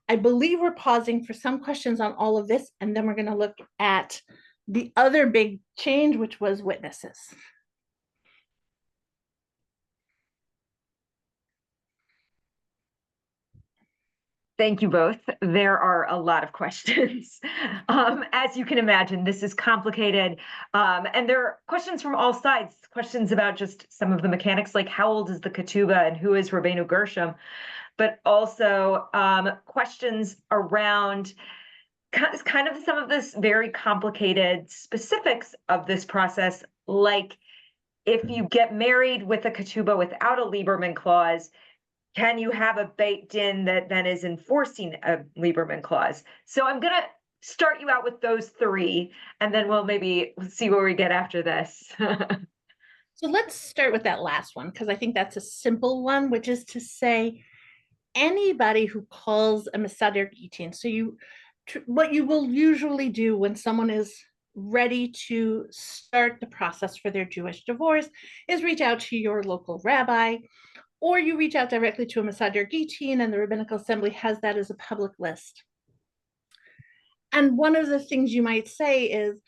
I believe we're pausing for some questions on all of this, and then we're going to look at the other big change, which was witnesses. Thank you both. There are a lot of questions. As you can imagine, this is complicated. And there are questions from all sides, questions about just some of the mechanics, like how old is the ketubah and who is Rabbeinu Gershom, but also questions around kind of some of this very complicated specifics of this process, like if you get married with a ketubah without a Lieberman clause, can you have a Beit Din that then is enforcing a Lieberman clause? So I'm going to start you out with those three, and then we'll maybe see where we get after this. So let's start with that last one, because I think that's a simple one, which is to say anybody who calls a Mesader Gittin. So what you will usually do when someone is ready to start the process for their Jewish divorce is reach out to your local rabbi, or you reach out directly to a Mesader Gittin, and the Rabbinical Assembly has that as a public list. And one of the things you might say is,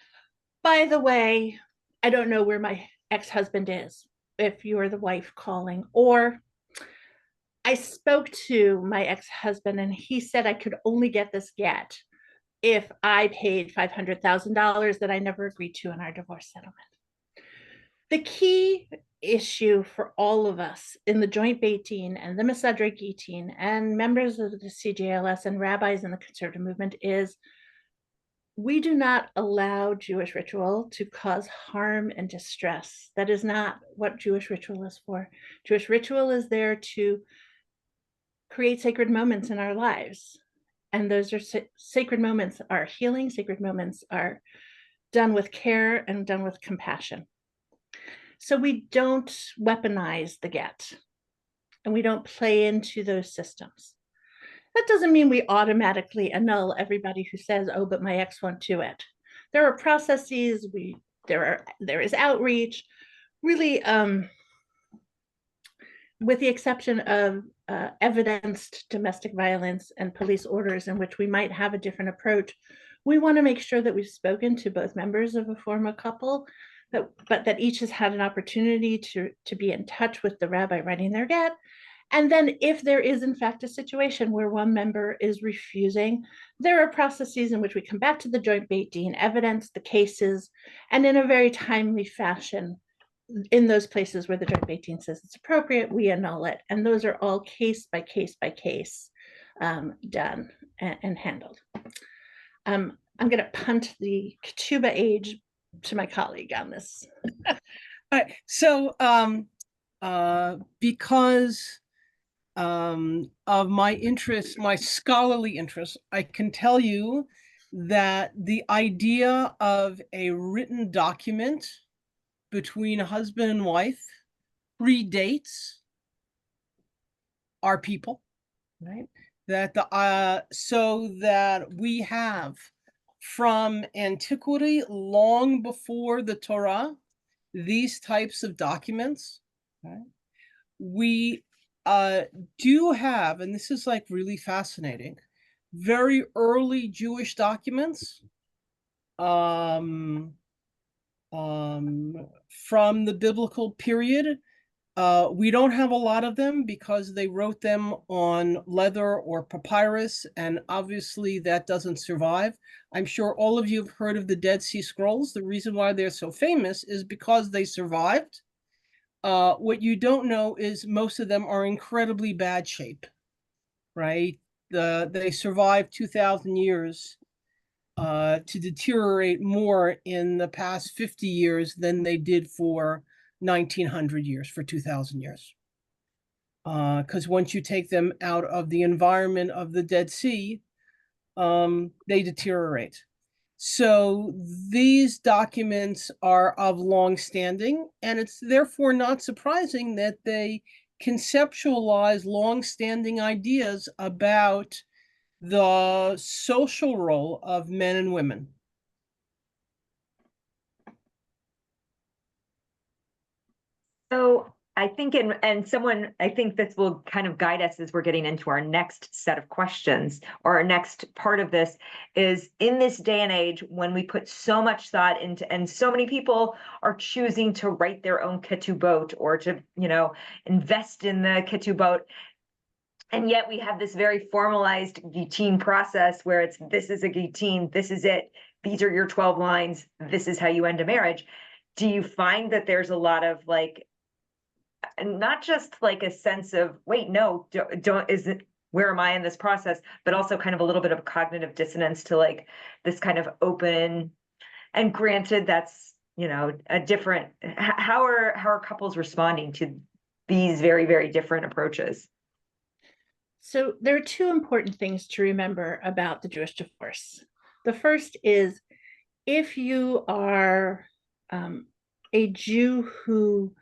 by the way, I don't know where my ex-husband is, if you are the wife calling, or I spoke to my ex-husband and he said I could only get this get if I paid $500,000 that I never agreed to in our divorce settlement. The key issue for all of us in the joint Beit Din and the Mesader Gittin and members of the CJLS and rabbis in the conservative movement is we do not allow Jewish ritual to cause harm and distress. That is not what Jewish ritual is for. Jewish ritual is there to create sacred moments in our lives. And those are sacred moments are healing, sacred moments are done with care and done with compassion. So we don't weaponize the get, and we don't play into those systems. That doesn't mean we automatically annul everybody who says, oh, but my ex won't do it. There are processes, there is outreach, really, with the exception of evidenced domestic violence and police orders in which we might have a different approach. We want to make sure that we've spoken to both members of a former couple, but that each has had an opportunity to be in touch with the rabbi writing their get, And then if there is in fact a situation where one member is refusing, there are processes in which we come back to the joint Beit Din, evidence the cases, and in a very timely fashion, in those places where the joint Beit Din says it's appropriate, we annul it. And those are all case by case by case done and handled. I'm going to punt the ketubah age to my colleague on this. So because of my interest, my scholarly interest, I can tell you that the idea of a written document between a husband and wife predates our people, right? That so that we have from antiquity, long before the Torah, these types of documents, right? We do have, and this is like really fascinating, very early Jewish documents from the biblical period. We don't have a lot of them because they wrote them on leather or papyrus, and obviously that doesn't survive. I'm sure all of you have heard of the Dead Sea Scrolls. The reason why they're so famous is because they survived. What you don't know is most of them are incredibly bad shape, right? They survived 2,000 years to deteriorate more in the past 50 years than they did for 1,900 years, for 2,000 years. Because once you take them out of the environment of the Dead Sea, they deteriorate. So these documents are of long standing, and it's therefore not surprising that they conceptualize long standing ideas about the social role of men and women. So I think, I think this will kind of guide us as we're getting into our next set of questions, or our next part of this is, in this day and age when we put so much thought into, and so many people are choosing to write their own ketubot or to, invest in the ketubot. And yet we have this very formalized Gittin process where it's, this is a Gittin, this is it, these are your 12 lines, this is how you end a marriage. Do you find that there's a lot of not just like a sense of, wait, no, don't, is it, where am I in this process, but also kind of a little bit of cognitive dissonance to like this kind of open, and granted that's, a different, how are couples responding to these very, very different approaches? So there are two important things to remember about the Jewish divorce. The first is, if you are a Jew who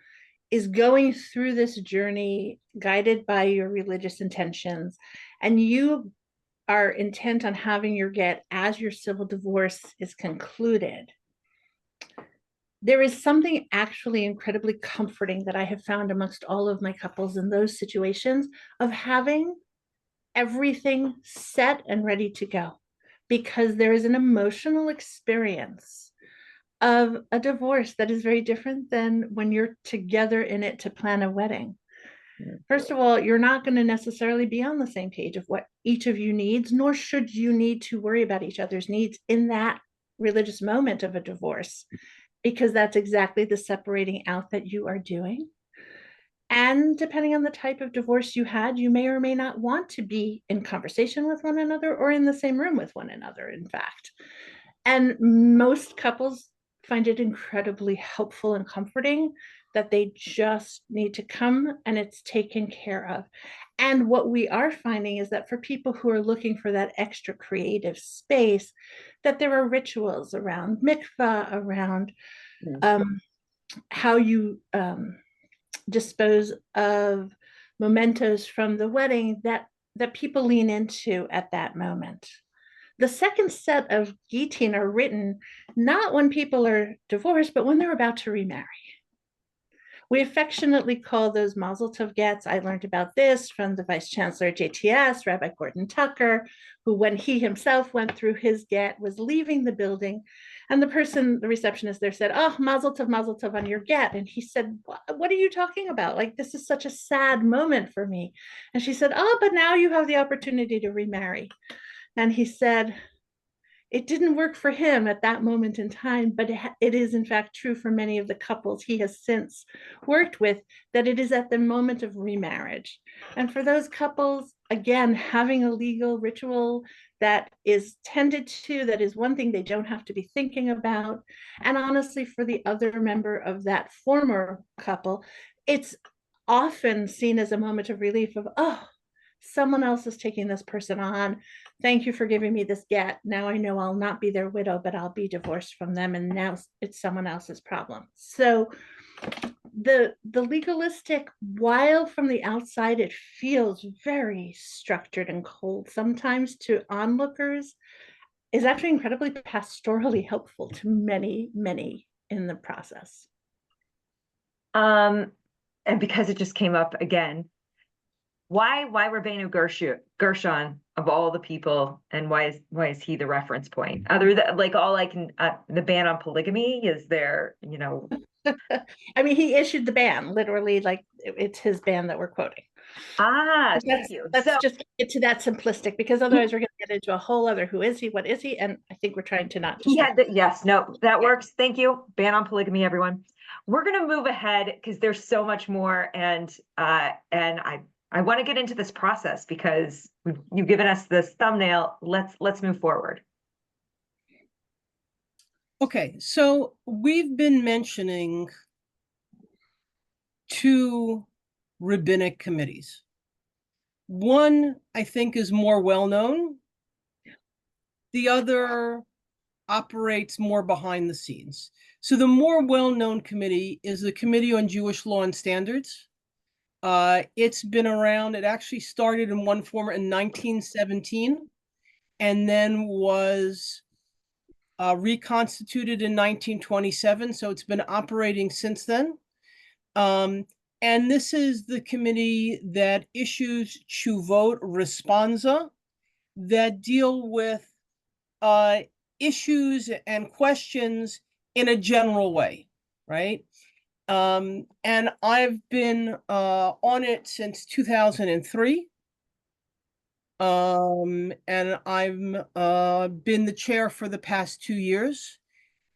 is going through this journey guided by your religious intentions, and you are intent on having your get as your civil divorce is concluded, there is something actually incredibly comforting that I have found amongst all of my couples in those situations of having everything set and ready to go, because there is an emotional experience of a divorce that is very different than when you're together in it to plan a wedding. First of all, you're not going to necessarily be on the same page of what each of you needs, nor should you need to worry about each other's needs in that religious moment of a divorce, because that's exactly the separating out that you are doing. And depending on the type of divorce you had, you may or may not want to be in conversation with one another or in the same room with one another, in fact. And most couples find it incredibly helpful and comforting that they just need to come and it's taken care of. And what we are finding is that for people who are looking for that extra creative space, that there are rituals around mikvah, around how you dispose of mementos from the wedding, that people lean into at that moment. The second set of Gittin are written not when people are divorced, but when they're about to remarry, We affectionately call those Mazel Tov gets. I learned about this from the Vice Chancellor at JTS, Rabbi Gordon Tucker, who, when he himself went through his get, was leaving the building. And the receptionist there said, "Oh, Mazel Tov on your get." And he said, "What are you talking about? Like, this is such a sad moment for me." And she said, "Oh, but now you have the opportunity to remarry." And he said, it didn't work for him at that moment in time, but it is in fact true for many of the couples he has since worked with, that it is at the moment of remarriage. And for those couples, again, having a legal ritual that is tended to, that is one thing they don't have to be thinking about. And honestly, for the other member of that former couple, it's often seen as a moment of relief of, oh, someone else is taking this person on. Thank you for giving me this get. Now I know I'll not be their widow, but I'll be divorced from them. And now it's someone else's problem. So the legalistic, while from the outside it feels very structured and cold sometimes to onlookers, is actually incredibly pastorally helpful to many, many in the process. And because it just came up again, why Rabbeinu Gershon of all the people, and why is he the reference point? Other than like all I can, the ban on polygamy is there, you know. I mean, he issued the ban, literally, like it's his ban that we're quoting. Thank you. Let's just get to that simplistic, because otherwise we're going to get into a whole other who is he, what is he, and I think we're trying to not. He had yes, no, that works. Thank you. Ban on polygamy, everyone. We're going to move ahead because there's so much more, and I want to get into this process because you've given us this thumbnail. Let's move forward. Okay, so we've been mentioning two rabbinic committees. One, I think, is more well-known. The other operates more behind the scenes. So the more well-known committee is the Committee on Jewish Law and Standards. It's been around. It actually started in one form in 1917 and then was reconstituted in 1927. So it's been operating since then. And this is the committee that issues tshuvot responsa that deal with issues and questions in a general way, right? And I've been on it since 2003. And I've been the chair for the past 2 years.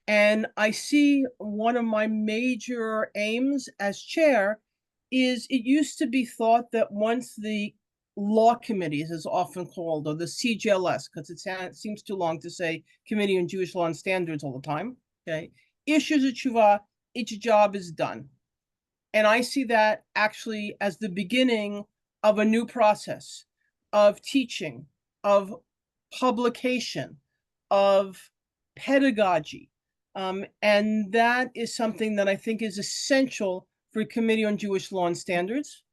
And I see one of my major aims as chair is it used to be thought that once the law committees, is often called, or the CJLS, because it seems too long to say Committee on Jewish Law and Standards all the time, okay, issues a tshuva, its job is done. And I see that actually as the beginning of a new process of teaching, of publication, of pedagogy. And that is something that I think is essential for a Committee on Jewish Law and Standards.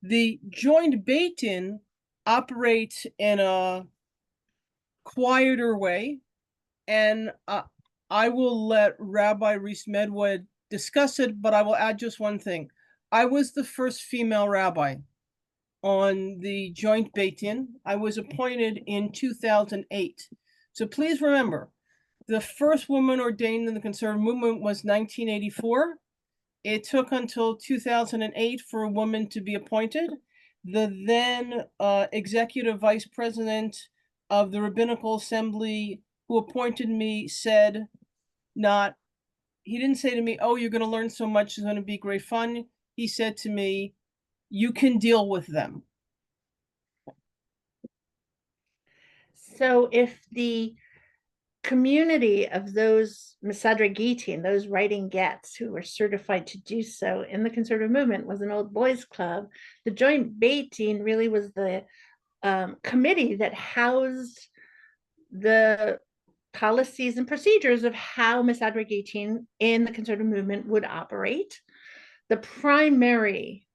The joint Beit-Din operates in a quieter way, and I will let Rabbi Weiss Medwed discuss it, but I will add just one thing. I was the first female rabbi on the joint Beit-Din. I was appointed in 2008. So please remember, the first woman ordained in the conservative movement was 1984. It took until 2008 for a woman to be appointed. The then executive vice president of the Rabbinical Assembly who appointed me said, he didn't say to me, oh, you're going to learn so much, it's going to be great fun. He said to me, you can deal with them. So if the community of those Mesadre Gitin, those writing gets who were certified to do so in the conservative movement, was an old boys club, the joint Beit-Din really was the committee that housed the policies and procedures of how Mesadre Gitin in the conservative movement would operate. The primary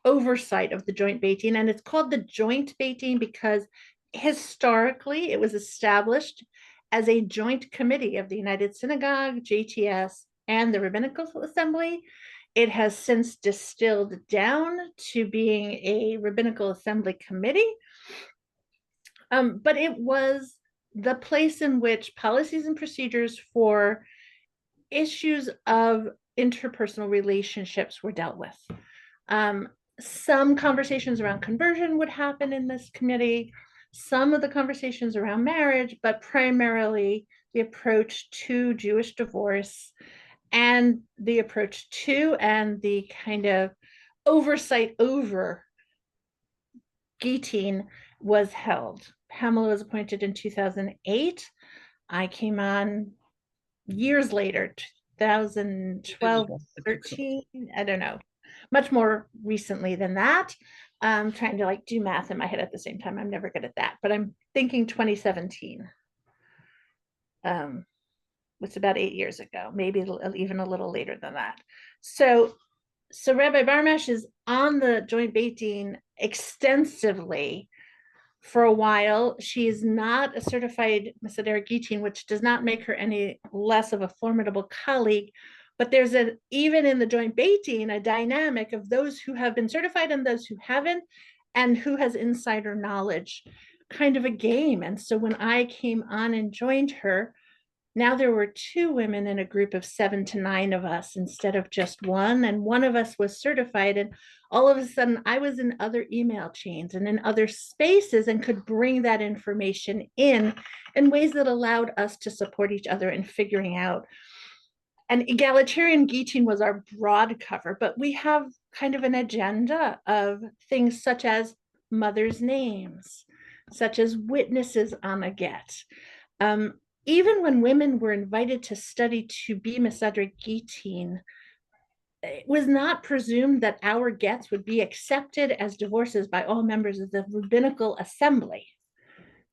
oversight of the joint Beit-Din, and it's called the joint Beit-Din because historically it was established as a joint committee of the United Synagogue, JTS, and the Rabbinical Assembly. It has since distilled down to being a Rabbinical Assembly committee. But it was the place in which policies and procedures for issues of interpersonal relationships were dealt with. Some conversations around conversion would happen in this committee, some of the conversations around marriage, but primarily the approach to Jewish divorce and the approach to and the kind of oversight over Gittin was held. Pamela was appointed in 2008. I came on years later, 2012, 13, I don't know, much more recently than that. I'm trying to like do math in my head at the same time. I'm never good at that, but I'm thinking 2017. It's about 8 years ago, maybe even a little later than that. So Rabbi Barmash is on the Joint Beit Din extensively for a while. She is not a certified Mesader Gittin, which does not make her any less of a formidable colleague. But there's even in the Joint Beit Din, a dynamic of those who have been certified and those who haven't, and who has insider knowledge, kind of a game. And so when I came on and joined her, now there were 2 women in a group of 7 to 9 of us instead of just one. And one of us was certified. And all of a sudden I was in other email chains and in other spaces and could bring that information in ways that allowed us to support each other in figuring out. And egalitarian Gittin was our broad cover, but we have kind of an agenda of things such as mothers' names, such as witnesses on a get. Even when women were invited to study to be Mesader Gittin, it was not presumed that our gets would be accepted as divorces by all members of the Rabbinical Assembly.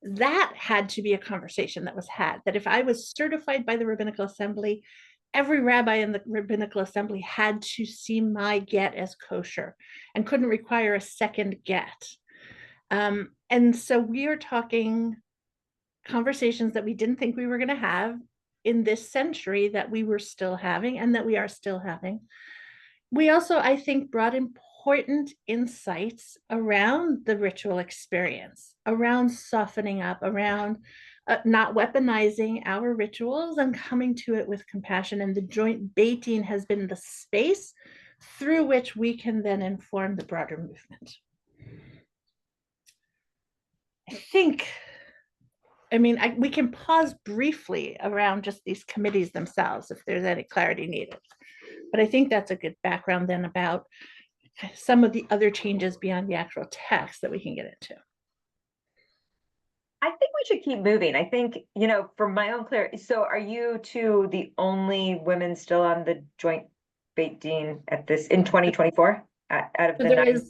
That had to be a conversation that was had, that if I was certified by the Rabbinical Assembly, every rabbi in the Rabbinical Assembly had to see my get as kosher and couldn't require a second get. And so we are talking conversations that we didn't think we were going to have in this century that we were still having and that we are still having. We also, I think, brought important insights around the ritual experience, around softening up, around not weaponizing our rituals and coming to it with compassion. And the Joint Beit Din has been the space through which we can then inform the broader movement. We can pause briefly around just these committees themselves if there's any clarity needed. But I think that's a good background then about some of the other changes beyond the actual text that we can get into. I think we should keep moving. I think, from my own clarity, so are you 2 the only women still on the Joint Beit Din in 2024 out of the 9?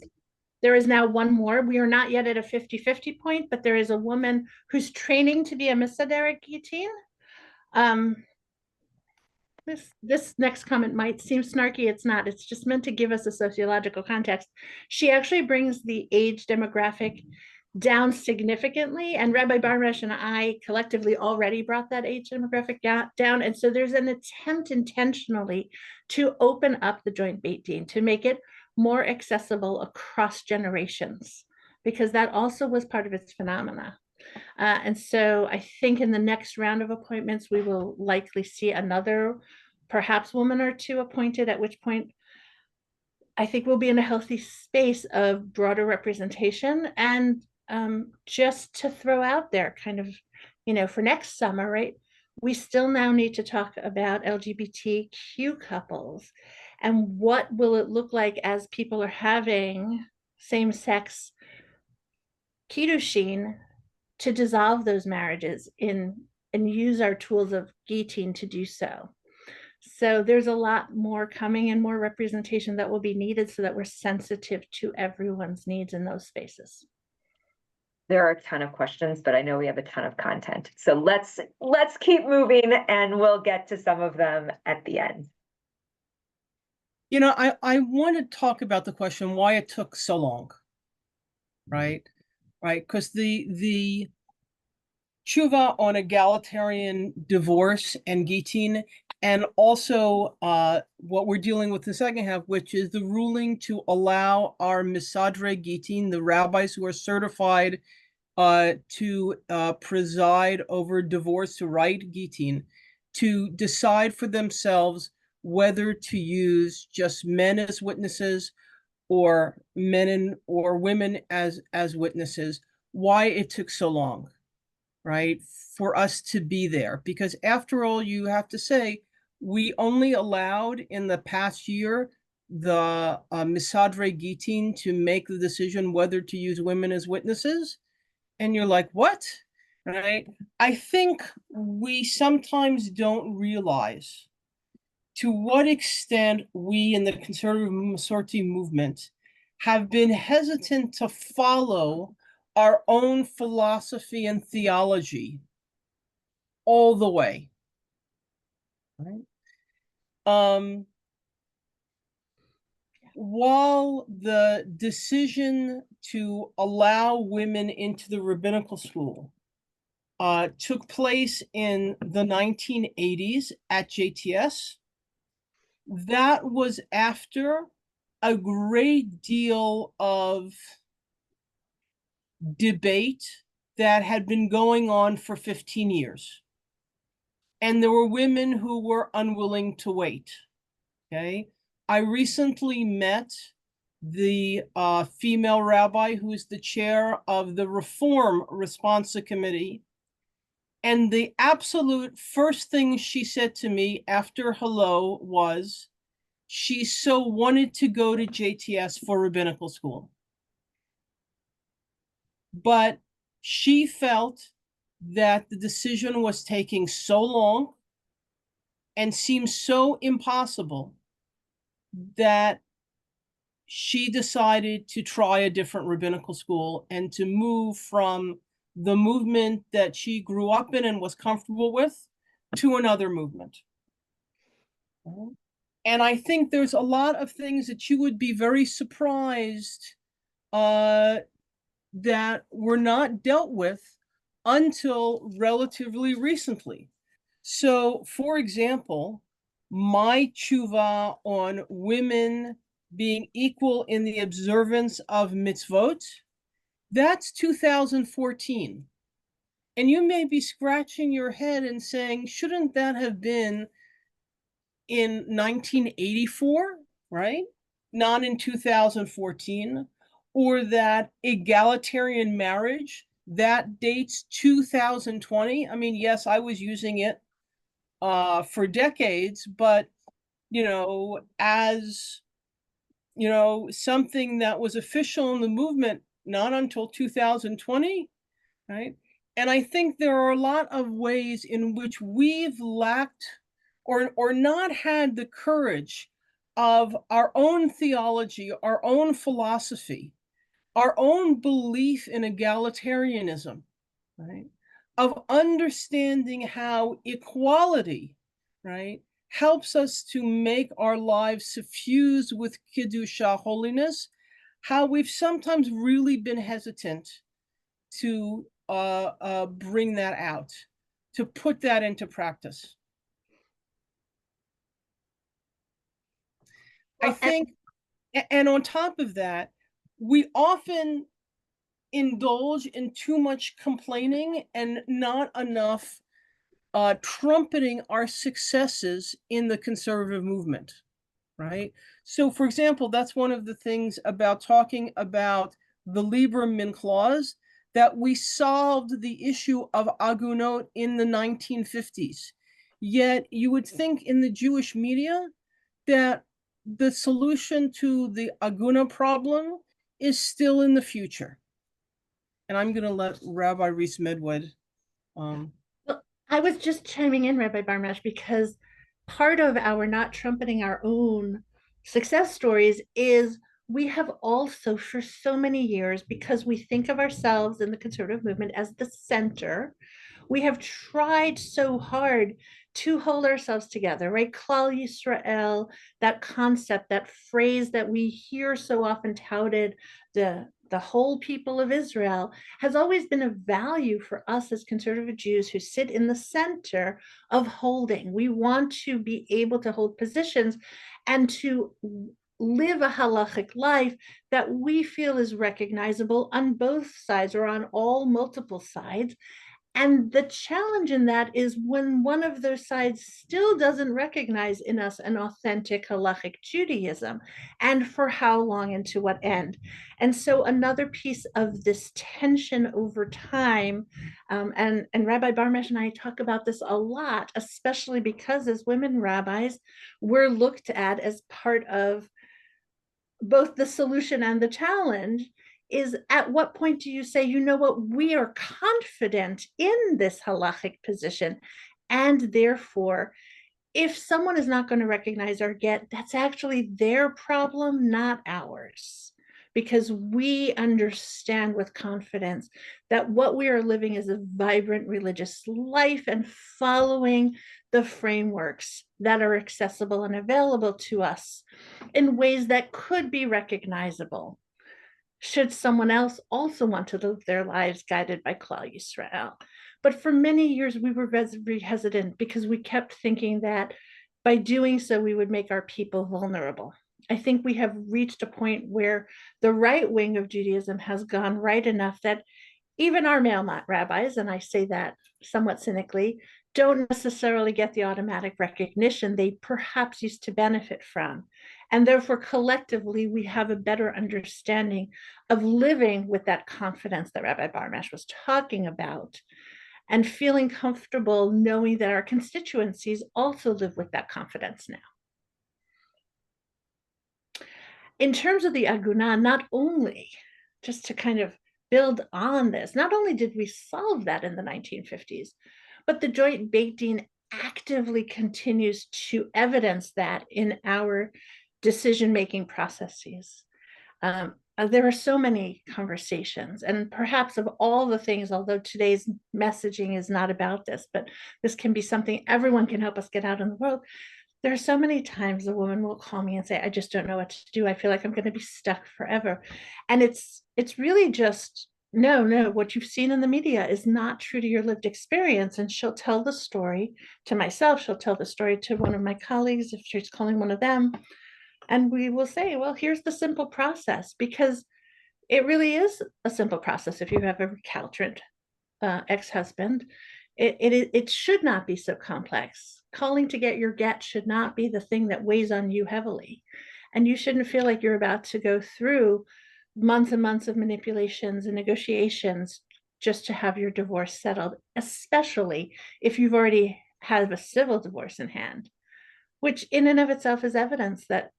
There is now one more. We are not yet at a 50-50 point, but there is a woman who's training to be a Mesader Gittin. This next comment might seem snarky. It's not. It's just meant to give us a sociological context. She actually brings the age demographic down significantly, and Rabbi Barmash and I collectively already brought that age demographic down. And so there's an attempt intentionally to open up the Joint Beit Din, to make it more accessible across generations, because that also was part of its phenomena. And so I think in the next round of appointments, we will likely see another, perhaps woman or 2 appointed, at which point I think we'll be in a healthy space of broader representation. And just to throw out there kind of, for next summer, right? We still now need to talk about LGBTQ couples and what will it look like as people are having same-sex kiddushin to dissolve those marriages and use our tools of Gittin to do so. So there's a lot more coming and more representation that will be needed so that we're sensitive to everyone's needs in those spaces. There are a ton of questions, but I know we have a ton of content. So let's keep moving and we'll get to some of them at the end. I want to talk about the question why it took so long, right? Because the tshuva on egalitarian divorce and Gittin And also what we're dealing with the second half, which is the ruling to allow our Misadre Gitin, the rabbis who are certified to preside over divorce, to write Gitin, to decide for themselves whether to use just men as witnesses or or women as witnesses. Why it took so long, right, for us to be there? Because after all, you have to say, we only allowed in the past year the Misadre Gitin to make the decision whether to use women as witnesses. And you're like, what? Right? I think we sometimes don't realize to what extent we in the conservative Masorti movement have been hesitant to follow our own philosophy and theology all the way. Right? While the decision to allow women into the rabbinical school took place in the 1980s at JTS, that was after a great deal of debate that had been going on for 15 years. And there were women who were unwilling to wait, okay? I recently met the female rabbi who's the chair of the Reform Responsa Committee. And the absolute first thing she said to me after hello was, she so wanted to go to JTS for rabbinical school. But she felt that the decision was taking so long and seemed so impossible that she decided to try a different rabbinical school and to move from the movement that she grew up in and was comfortable with to another movement. And I think there's a lot of things that you would be very surprised that were not dealt with until relatively recently. So, for example, my tshuva on women being equal in the observance of mitzvot, that's 2014. And you may be scratching your head and saying, shouldn't that have been in 1984, right? Not in 2014. Or that egalitarian marriage, that dates 2020. I mean, yes, I was using it for decades, but, you know, as, you know, something that was official in the movement, not until 2020, right? And I think there are a lot of ways in which we've lacked or not had the courage of our own theology, our own philosophy, our own belief in egalitarianism, right? Of understanding how equality, right, helps us to make our lives suffused with Kedusha, holiness, how we've sometimes really been hesitant to bring that out, to put that into practice. I think, and on top of that, we often indulge in too much complaining and not enough trumpeting our successes in the conservative movement, right? So, for example, that's one of the things about talking about the Lieberman clause, that we solved the issue of agunot in the 1950s. Yet you would think in the Jewish media that the solution to the aguna problem is still in the future. And I'm going to let Rabbi Weiss Medwed. Well, I was just chiming in, Rabbi Barmash, because part of our not trumpeting our own success stories is we have also, for so many years, because we think of ourselves in the conservative movement as the center, we have tried so hard to hold ourselves together, right? Klal Yisrael, that concept, that phrase that we hear so often touted, the the whole people of Israel, has always been a value for us as conservative Jews who sit in the center of holding. We want to be able to hold positions and to live a halachic life that we feel is recognizable on both sides or on all multiple sides. And the challenge in that is when one of those sides still doesn't recognize in us an authentic halachic Judaism, and for how long and to what end. And so another piece of this tension over time, and Rabbi Barmash and I talk about this a lot, especially because as women rabbis, we're looked at as part of both the solution and the challenge, is at what point do you say, you know what, we are confident in this halachic position, and therefore, if someone is not going to recognize our get, that's actually their problem, not ours, because we understand with confidence that what we are living is a vibrant religious life and following the frameworks that are accessible and available to us in ways that could be recognizable should someone else also want to live their lives guided by Klal Yisrael. But for many years, we were very hesitant because we kept thinking that by doing so, we would make our people vulnerable. I think we have reached a point where the right wing of Judaism has gone right enough that even our male rabbis, and I say that somewhat cynically, don't necessarily get the automatic recognition they perhaps used to benefit from. And therefore, collectively, we have a better understanding of living with that confidence that Rabbi Barmash was talking about, and feeling comfortable knowing that our constituencies also live with that confidence now. In terms of the Agunah, not only, just to kind of build on this, not only did we solve that in the 1950s, but the joint Beit Din actively continues to evidence that in our decision-making processes. There are so many conversations, and perhaps of all the things, although today's messaging is not about this, but this can be something everyone can help us get out in the world. There are so many times a woman will call me and say, I just don't know what to do. I feel like I'm going to be stuck forever. And it's really just, no, what you've seen in the media is not true to your lived experience. And she'll tell the story to myself. She'll tell the story to one of my colleagues if she's calling one of them. And we will say, well, here's the simple process, because it really is a simple process. If you have a recalcitrant ex-husband, it should not be so complex. Calling to get your get should not be the thing that weighs on you heavily. And you shouldn't feel like you're about to go through months and months of manipulations and negotiations just to have your divorce settled, especially if you've already had a civil divorce in hand, which in and of itself is evidence that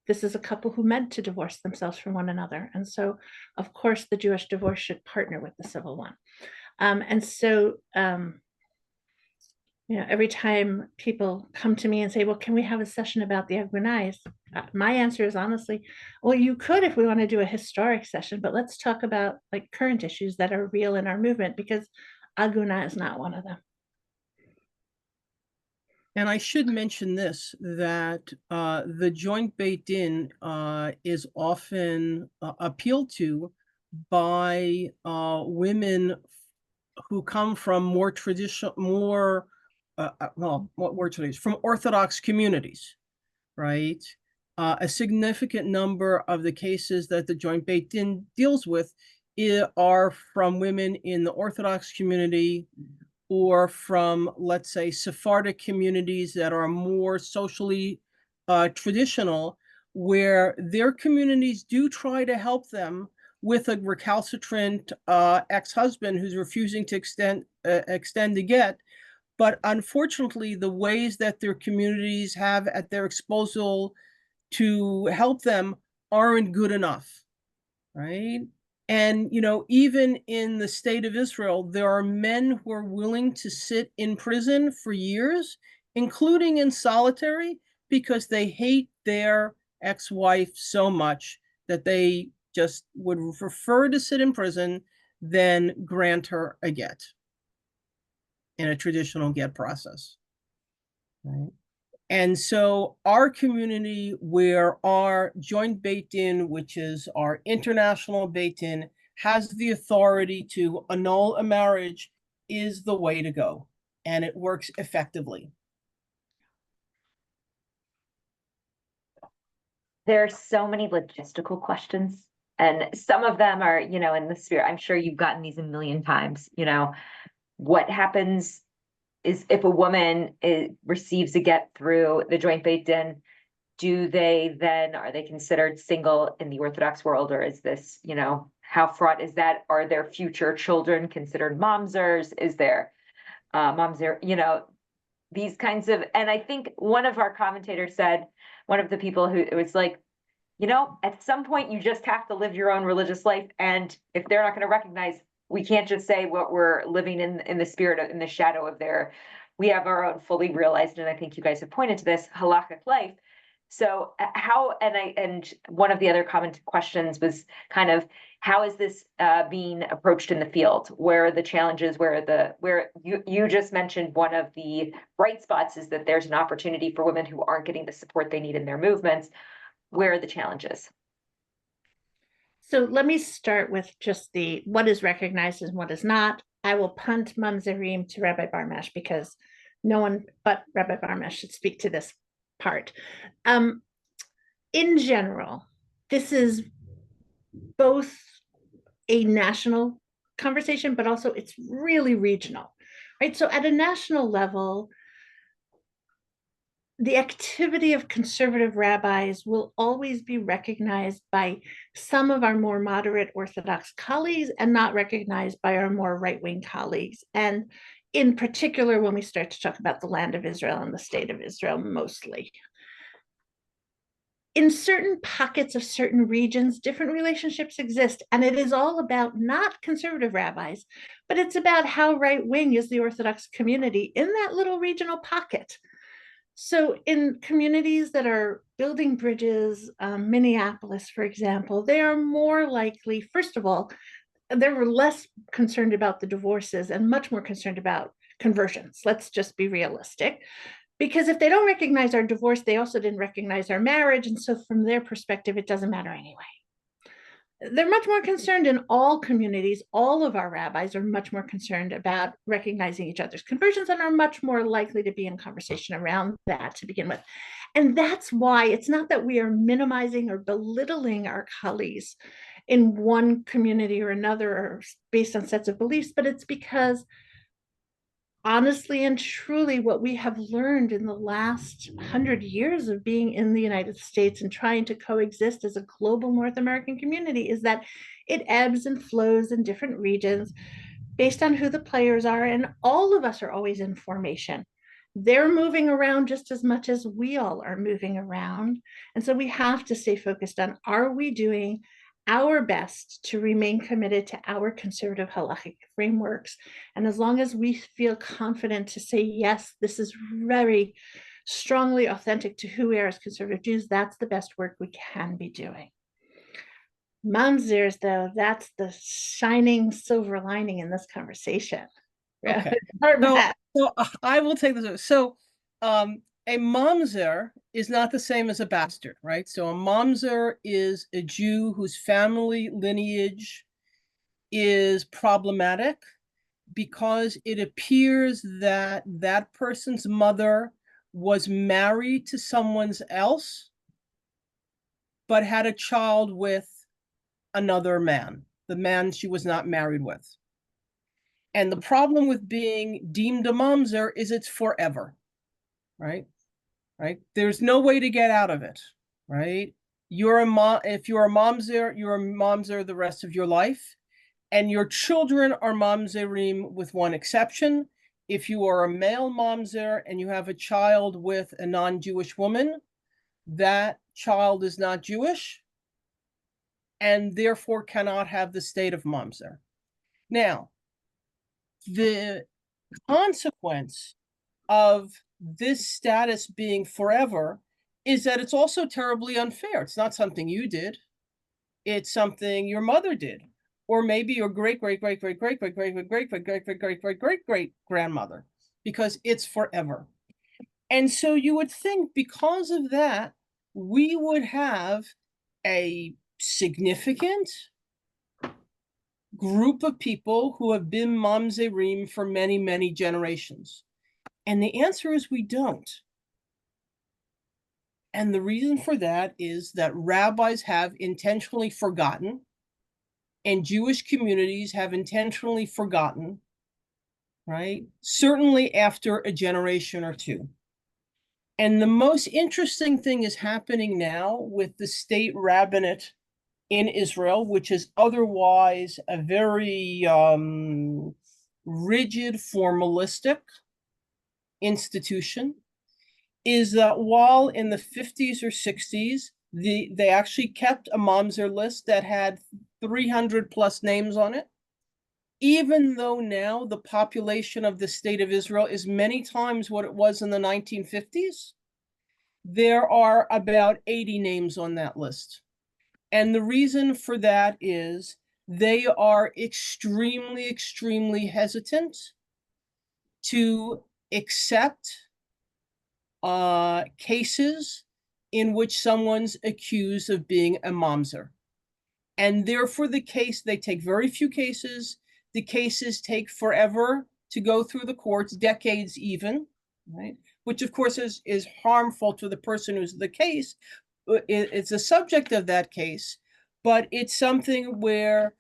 this is a couple who meant to divorce themselves from one another. And so, of course, the Jewish divorce should partner with the civil one. Every time people come to me and say, well, can we have a session about the Agunais? My answer is honestly, well, you could if we want to do a historic session, but let's talk about like current issues that are real in our movement, because Agunah is not one of them. And I should mention this, that the joint Beit Din is often appealed to by women who come from more traditional, from Orthodox communities, right? A significant number of the cases that the joint Beit Din deals with are from women in the Orthodox community, or from, let's say, Sephardic communities that are more socially traditional, where their communities do try to help them with a recalcitrant ex-husband who's refusing to extend the get. But unfortunately, the ways that their communities have at their disposal to help them aren't good enough, right? And, even in the state of Israel, there are men who are willing to sit in prison for years, including in solitary, because they hate their ex-wife so much that they just would prefer to sit in prison than grant her a get in a traditional get process, right? And so our community, where our joint Beit Din, which is our international Beit Din, has the authority to annul a marriage, is the way to go. And it works effectively. There are so many logistical questions, and some of them are, in the spirit. I'm sure you've gotten these a million times. What happens is if a woman receives a get through the joint Beit Din, are they considered single in the Orthodox world, or is this, how fraught is that? Are their future children considered mamzers? Is there mamzer, these kinds of, and I think one of our commentators said, one of the people who, it was like, at some point you just have to live your own religious life. And if they're not going to recognize, we can't just say what we're living in the spirit of, in the shadow of we have our own fully realized, and I think you guys have pointed to this, halakhic life. So how, and one of the other common questions was kind of, how is this being approached in the field? Where are the challenges? Where you just mentioned one of the bright spots is that there's an opportunity for women who aren't getting the support they need in their movements. Where are the challenges? So let me start with just what is recognized and what is not. I will punt mamzerim to Rabbi Barmash because no one but Rabbi Barmash should speak to this part. In general, this is both a national conversation, but also it's really regional, right? So at a national level, the activity of conservative rabbis will always be recognized by some of our more moderate Orthodox colleagues and not recognized by our more right-wing colleagues. And in particular, when we start to talk about the land of Israel and the state of Israel mostly. In certain pockets of certain regions, different relationships exist. And it is all about not conservative rabbis, but it's about how right-wing is the Orthodox community in that little regional pocket. So in communities that are building bridges, Minneapolis, for example, they are more likely, first of all, they were less concerned about the divorces and much more concerned about conversions. Let's just be realistic. Because if they don't recognize our divorce, they also didn't recognize our marriage. And so from their perspective, it doesn't matter anyway. They're much more concerned in all communities. All of our rabbis are much more concerned about recognizing each other's conversions and are much more likely to be in conversation around that to begin with. And that's why it's not that we are minimizing or belittling our colleagues in one community or another or based on sets of beliefs, but it's because honestly and truly what we have learned in the last 100 years of being in the United States and trying to coexist as a global North American community is that it ebbs and flows in different regions based on who the players are, and all of us are always in formation. They're moving around just as much as we all are moving around, and so we have to stay focused on, are we doing our best to remain committed to our conservative halachic frameworks? And as long as we feel confident to say, yes, this is very strongly authentic to who we are as conservative Jews, that's the best work we can be doing. Mamzers, though, that's the shining silver lining in this conversation. Okay. So I will take this. So a mamzer is not the same as a bastard, right? So a mamzer is a Jew whose family lineage is problematic because it appears that that person's mother was married to someone else, but had a child with another man, the man she was not married with. And the problem with being deemed a mamzer is it's forever, right? Right? There's no way to get out of it, right? If you're a mamzer, you're a mamzer the rest of your life, and your children are mamzerim with one exception. If you are a male mamzer and you have a child with a non-Jewish woman, that child is not Jewish and therefore cannot have the state of mamzer. Now, the consequence of this status being forever is that it's also terribly unfair. It's not something you did. It's something your mother did, or maybe your great grandmother, because it's forever. And so you would think because of that, we would have a significant group of people who have been mamzerim for many, many generations. And the answer is we don't. And the reason for that is that rabbis have intentionally forgotten, and Jewish communities have intentionally forgotten, right? Certainly after a generation or two. And the most interesting thing is happening now with the state rabbinate in Israel, which is otherwise a very rigid, formalistic institution, is that while in the 50s or 60s, they actually kept a mamzer list that had 300 plus names on it, even though now the population of the state of Israel is many times what it was in the 1950s, there are about 80 names on that list. And the reason for that is they are extremely, extremely hesitant to accept cases in which someone's accused of being a mamzer. And therefore they take very few cases. The cases take forever to go through the courts, decades even, right? Which of course is harmful to the person who's the case. It's a subject of that case, but it's something where,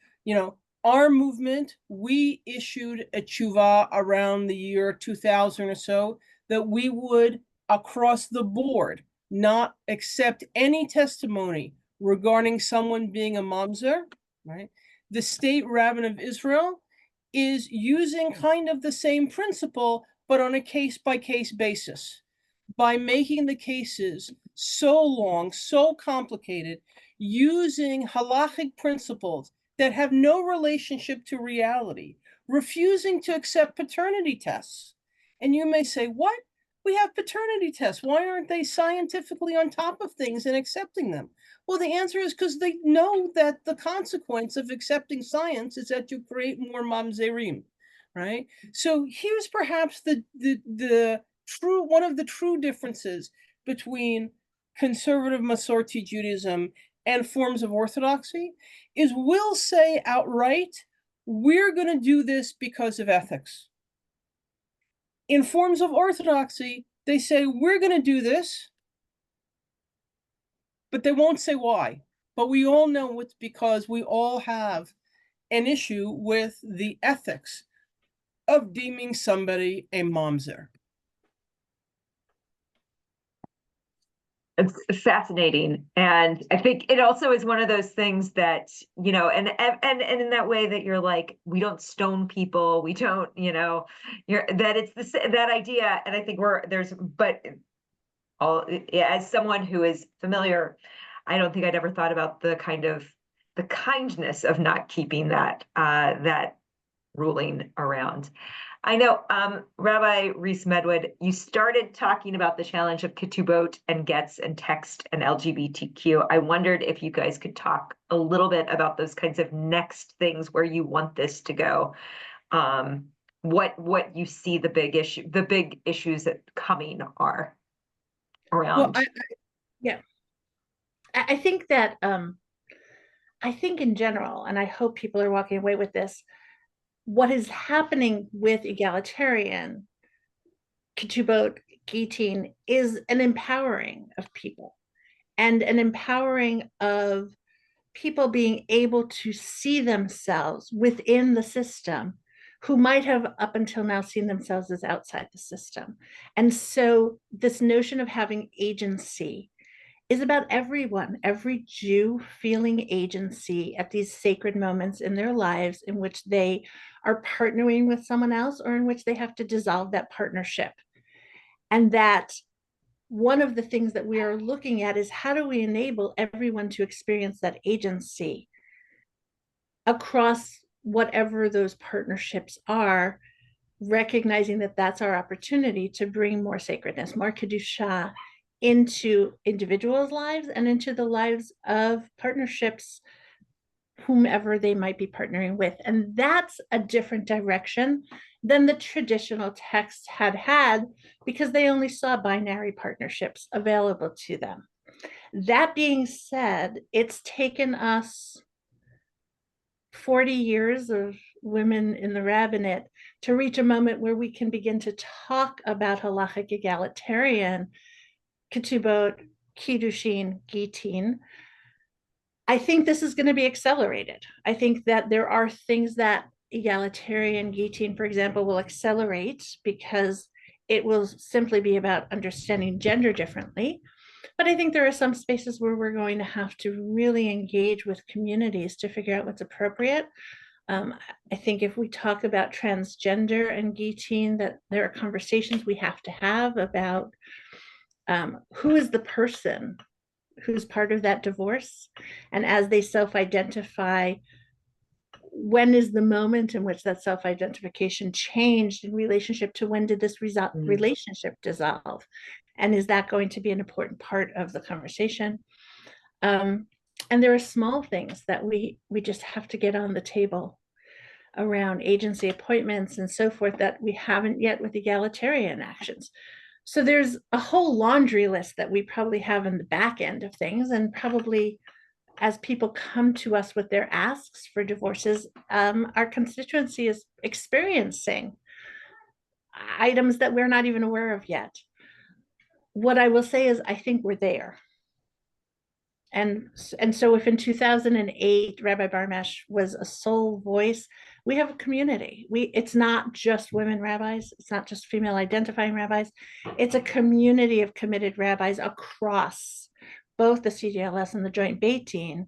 our movement, we issued a tshuva around the year 2000 or so, that we would, across the board, not accept any testimony regarding someone being a mamzer, right? The state rabbin of Israel is using kind of the same principle, but on a case-by-case basis, by making the cases so long, so complicated, using halakhic principles that have no relationship to reality, refusing to accept paternity tests. And you may say, what? We have paternity tests. Why aren't they scientifically on top of things and accepting them? Well, the answer is because they know that the consequence of accepting science is that you create more mamzerim, right? So here's perhaps the true, one of the true differences between conservative Masorti Judaism and forms of Orthodoxy is we'll say outright, we're going to do this because of ethics. In forms of Orthodoxy, they say, we're going to do this, but they won't say why. But we all know it's because we all have an issue with the ethics of deeming somebody a mamzer. It's fascinating. And I think it also is one of those things that, and in that way that you're like, we don't stone people, we don't, that it's that idea. And I think as someone who is familiar, I don't think I'd ever thought about the kindness of not keeping that ruling around. I know, Rabbi Weiss Medwed, you started talking about the challenge of ketubot and gets and text and LGBTQ. I wondered if you guys could talk a little bit about those kinds of next things where you want this to go. What you see the big issues that coming are around. Well, I think that I think in general, and I hope people are walking away with this, what is happening with egalitarian, ketubot, gitin, is an empowering of people and an empowering of people being able to see themselves within the system who might have up until now seen themselves as outside the system. And so this notion of having agency is about everyone, every Jew feeling agency at these sacred moments in their lives in which they are partnering with someone else or in which they have to dissolve that partnership. And that one of the things that we are looking at is how do we enable everyone to experience that agency across whatever those partnerships are, recognizing that that's our opportunity to bring more sacredness, more kedusha into individuals' lives and into the lives of partnerships whomever they might be partnering with. And that's a different direction than the traditional texts had because they only saw binary partnerships available to them. That being said, it's taken us 40 years of women in the rabbinate to reach a moment where we can begin to talk about halachic egalitarian, ketubot, kiddushin, gitin. I think this is going to be accelerated. I think that there are things that egalitarian gitin, for example, will accelerate because it will simply be about understanding gender differently. But I think there are some spaces where we're going to have to really engage with communities to figure out what's appropriate. I think if we talk about transgender and gitin, that there are conversations we have to have about who is the person who's part of that divorce, and as they self-identify, when is the moment in which that self-identification changed in relationship to when did this relationship dissolve, and is that going to be an important part of the conversation? And there are small things that we just have to get on the table around agency appointments and so forth that we haven't yet with egalitarian actions. So there's a whole laundry list that we probably have in the back end of things, and probably as people come to us with their asks for divorces, our constituency is experiencing items that we're not even aware of yet. What I will say is I think we're there. And so if in 2008, Rabbi Barmash was a sole voice, we have a community. It's not just women rabbis. It's not just female identifying rabbis. It's a community of committed rabbis across both the CJLS and the Joint Beit Din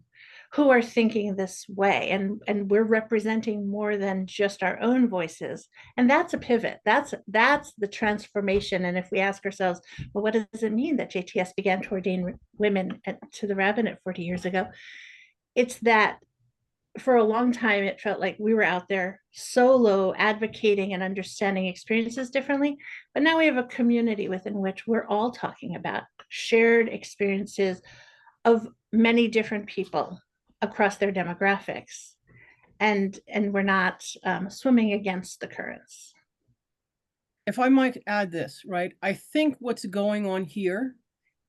who are thinking this way. And we're representing more than just our own voices. And that's a pivot. That's the transformation. And if we ask ourselves, well, what does it mean that JTS began to ordain women to the rabbinate 40 years ago? It's that for a long time, it felt like we were out there solo advocating and understanding experiences differently. But now we have a community within which we're all talking about shared experiences of many different people across their demographics. And we're not swimming against the currents. If I might add this, right? I think what's going on here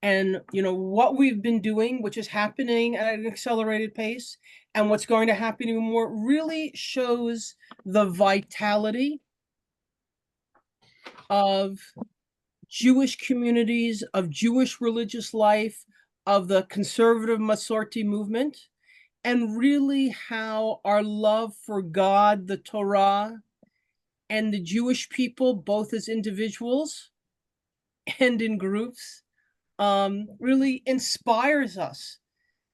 and, what we've been doing, which is happening at an accelerated pace, and what's going to happen even more, really shows the vitality of Jewish communities, of Jewish religious life, of the conservative Masorti movement, and really how our love for God, the Torah, and the Jewish people, both as individuals and in groups, really inspires us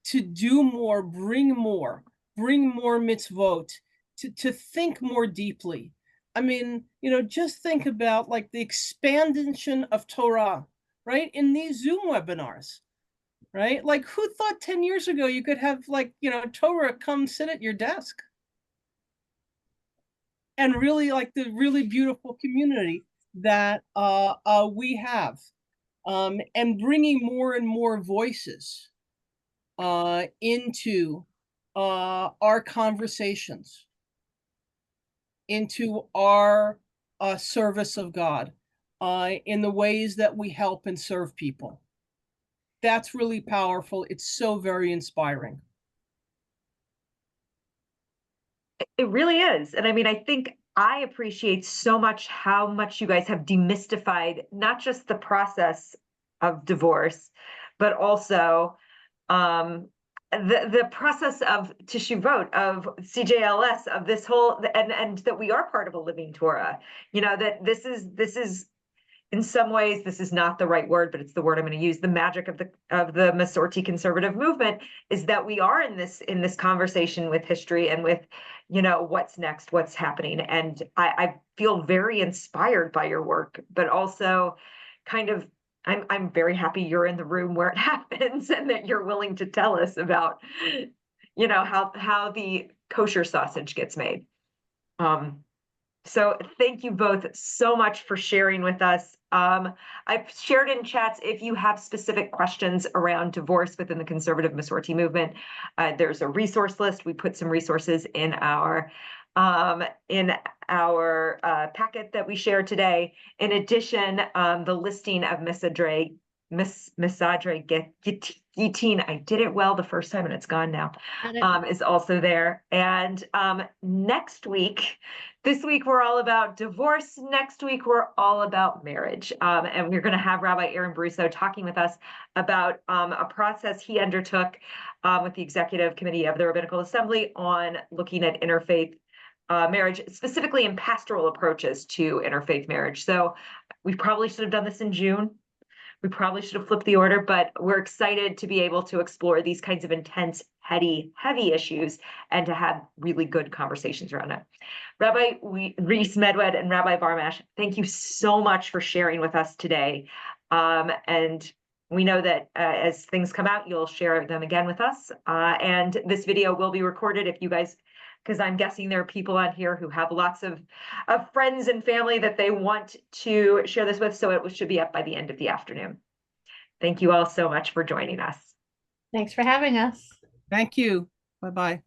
to do more, bring more mitzvot, to think more deeply. I mean, just think about like the expansion of Torah, right? In these Zoom webinars, right? Like who thought 10 years ago you could have like, Torah come sit at your desk? And really like the really beautiful community that we have, and bringing more and more voices into our conversations, into our service of God, in the ways that we help and serve people. That's really powerful. It's so very inspiring. It really is. And I mean, I think I appreciate so much how much you guys have demystified not just the process of divorce, but also the process of teshuvot, of CJLS, of this whole, and that we are part of a living Torah. That this is in some ways, this is not the right word, but it's the word I'm going to use. The magic of the Masorti conservative movement is that we are in this conversation with history and with, what's next, what's happening. And I feel very inspired by your work, but also kind of I'm very happy you're in the room where it happens and that you're willing to tell us about, how the kosher sausage gets made. So thank you both so much for sharing with us. I've shared in chats, if you have specific questions around divorce within the conservative Masorti movement, there's a resource list. We put some resources in our packet that we shared today. In addition, the listing of Misadre Gitin, I did it well the first time and it's gone now, is also there. And this week we're all about divorce. Next week we're all about marriage. And we're going to have Rabbi Aaron Brusso talking with us about a process he undertook with the Executive Committee of the Rabbinical Assembly on looking at interfaith marriage, specifically in pastoral approaches to interfaith marriage. So we probably should have done this in June. We probably should have flipped the order, but we're excited to be able to explore these kinds of intense, heavy issues and to have really good conversations around it. Rabbi Weiss Medwed and Rabbi Barmash, thank you so much for sharing with us today. And we know that as things come out, you'll share them again with us. And this video will be recorded if you guys, because I'm guessing there are people on here who have lots of friends and family that they want to share this with, so it should be up by the end of the afternoon. Thank you all so much for joining us. Thanks for having us. Thank you. Bye-bye.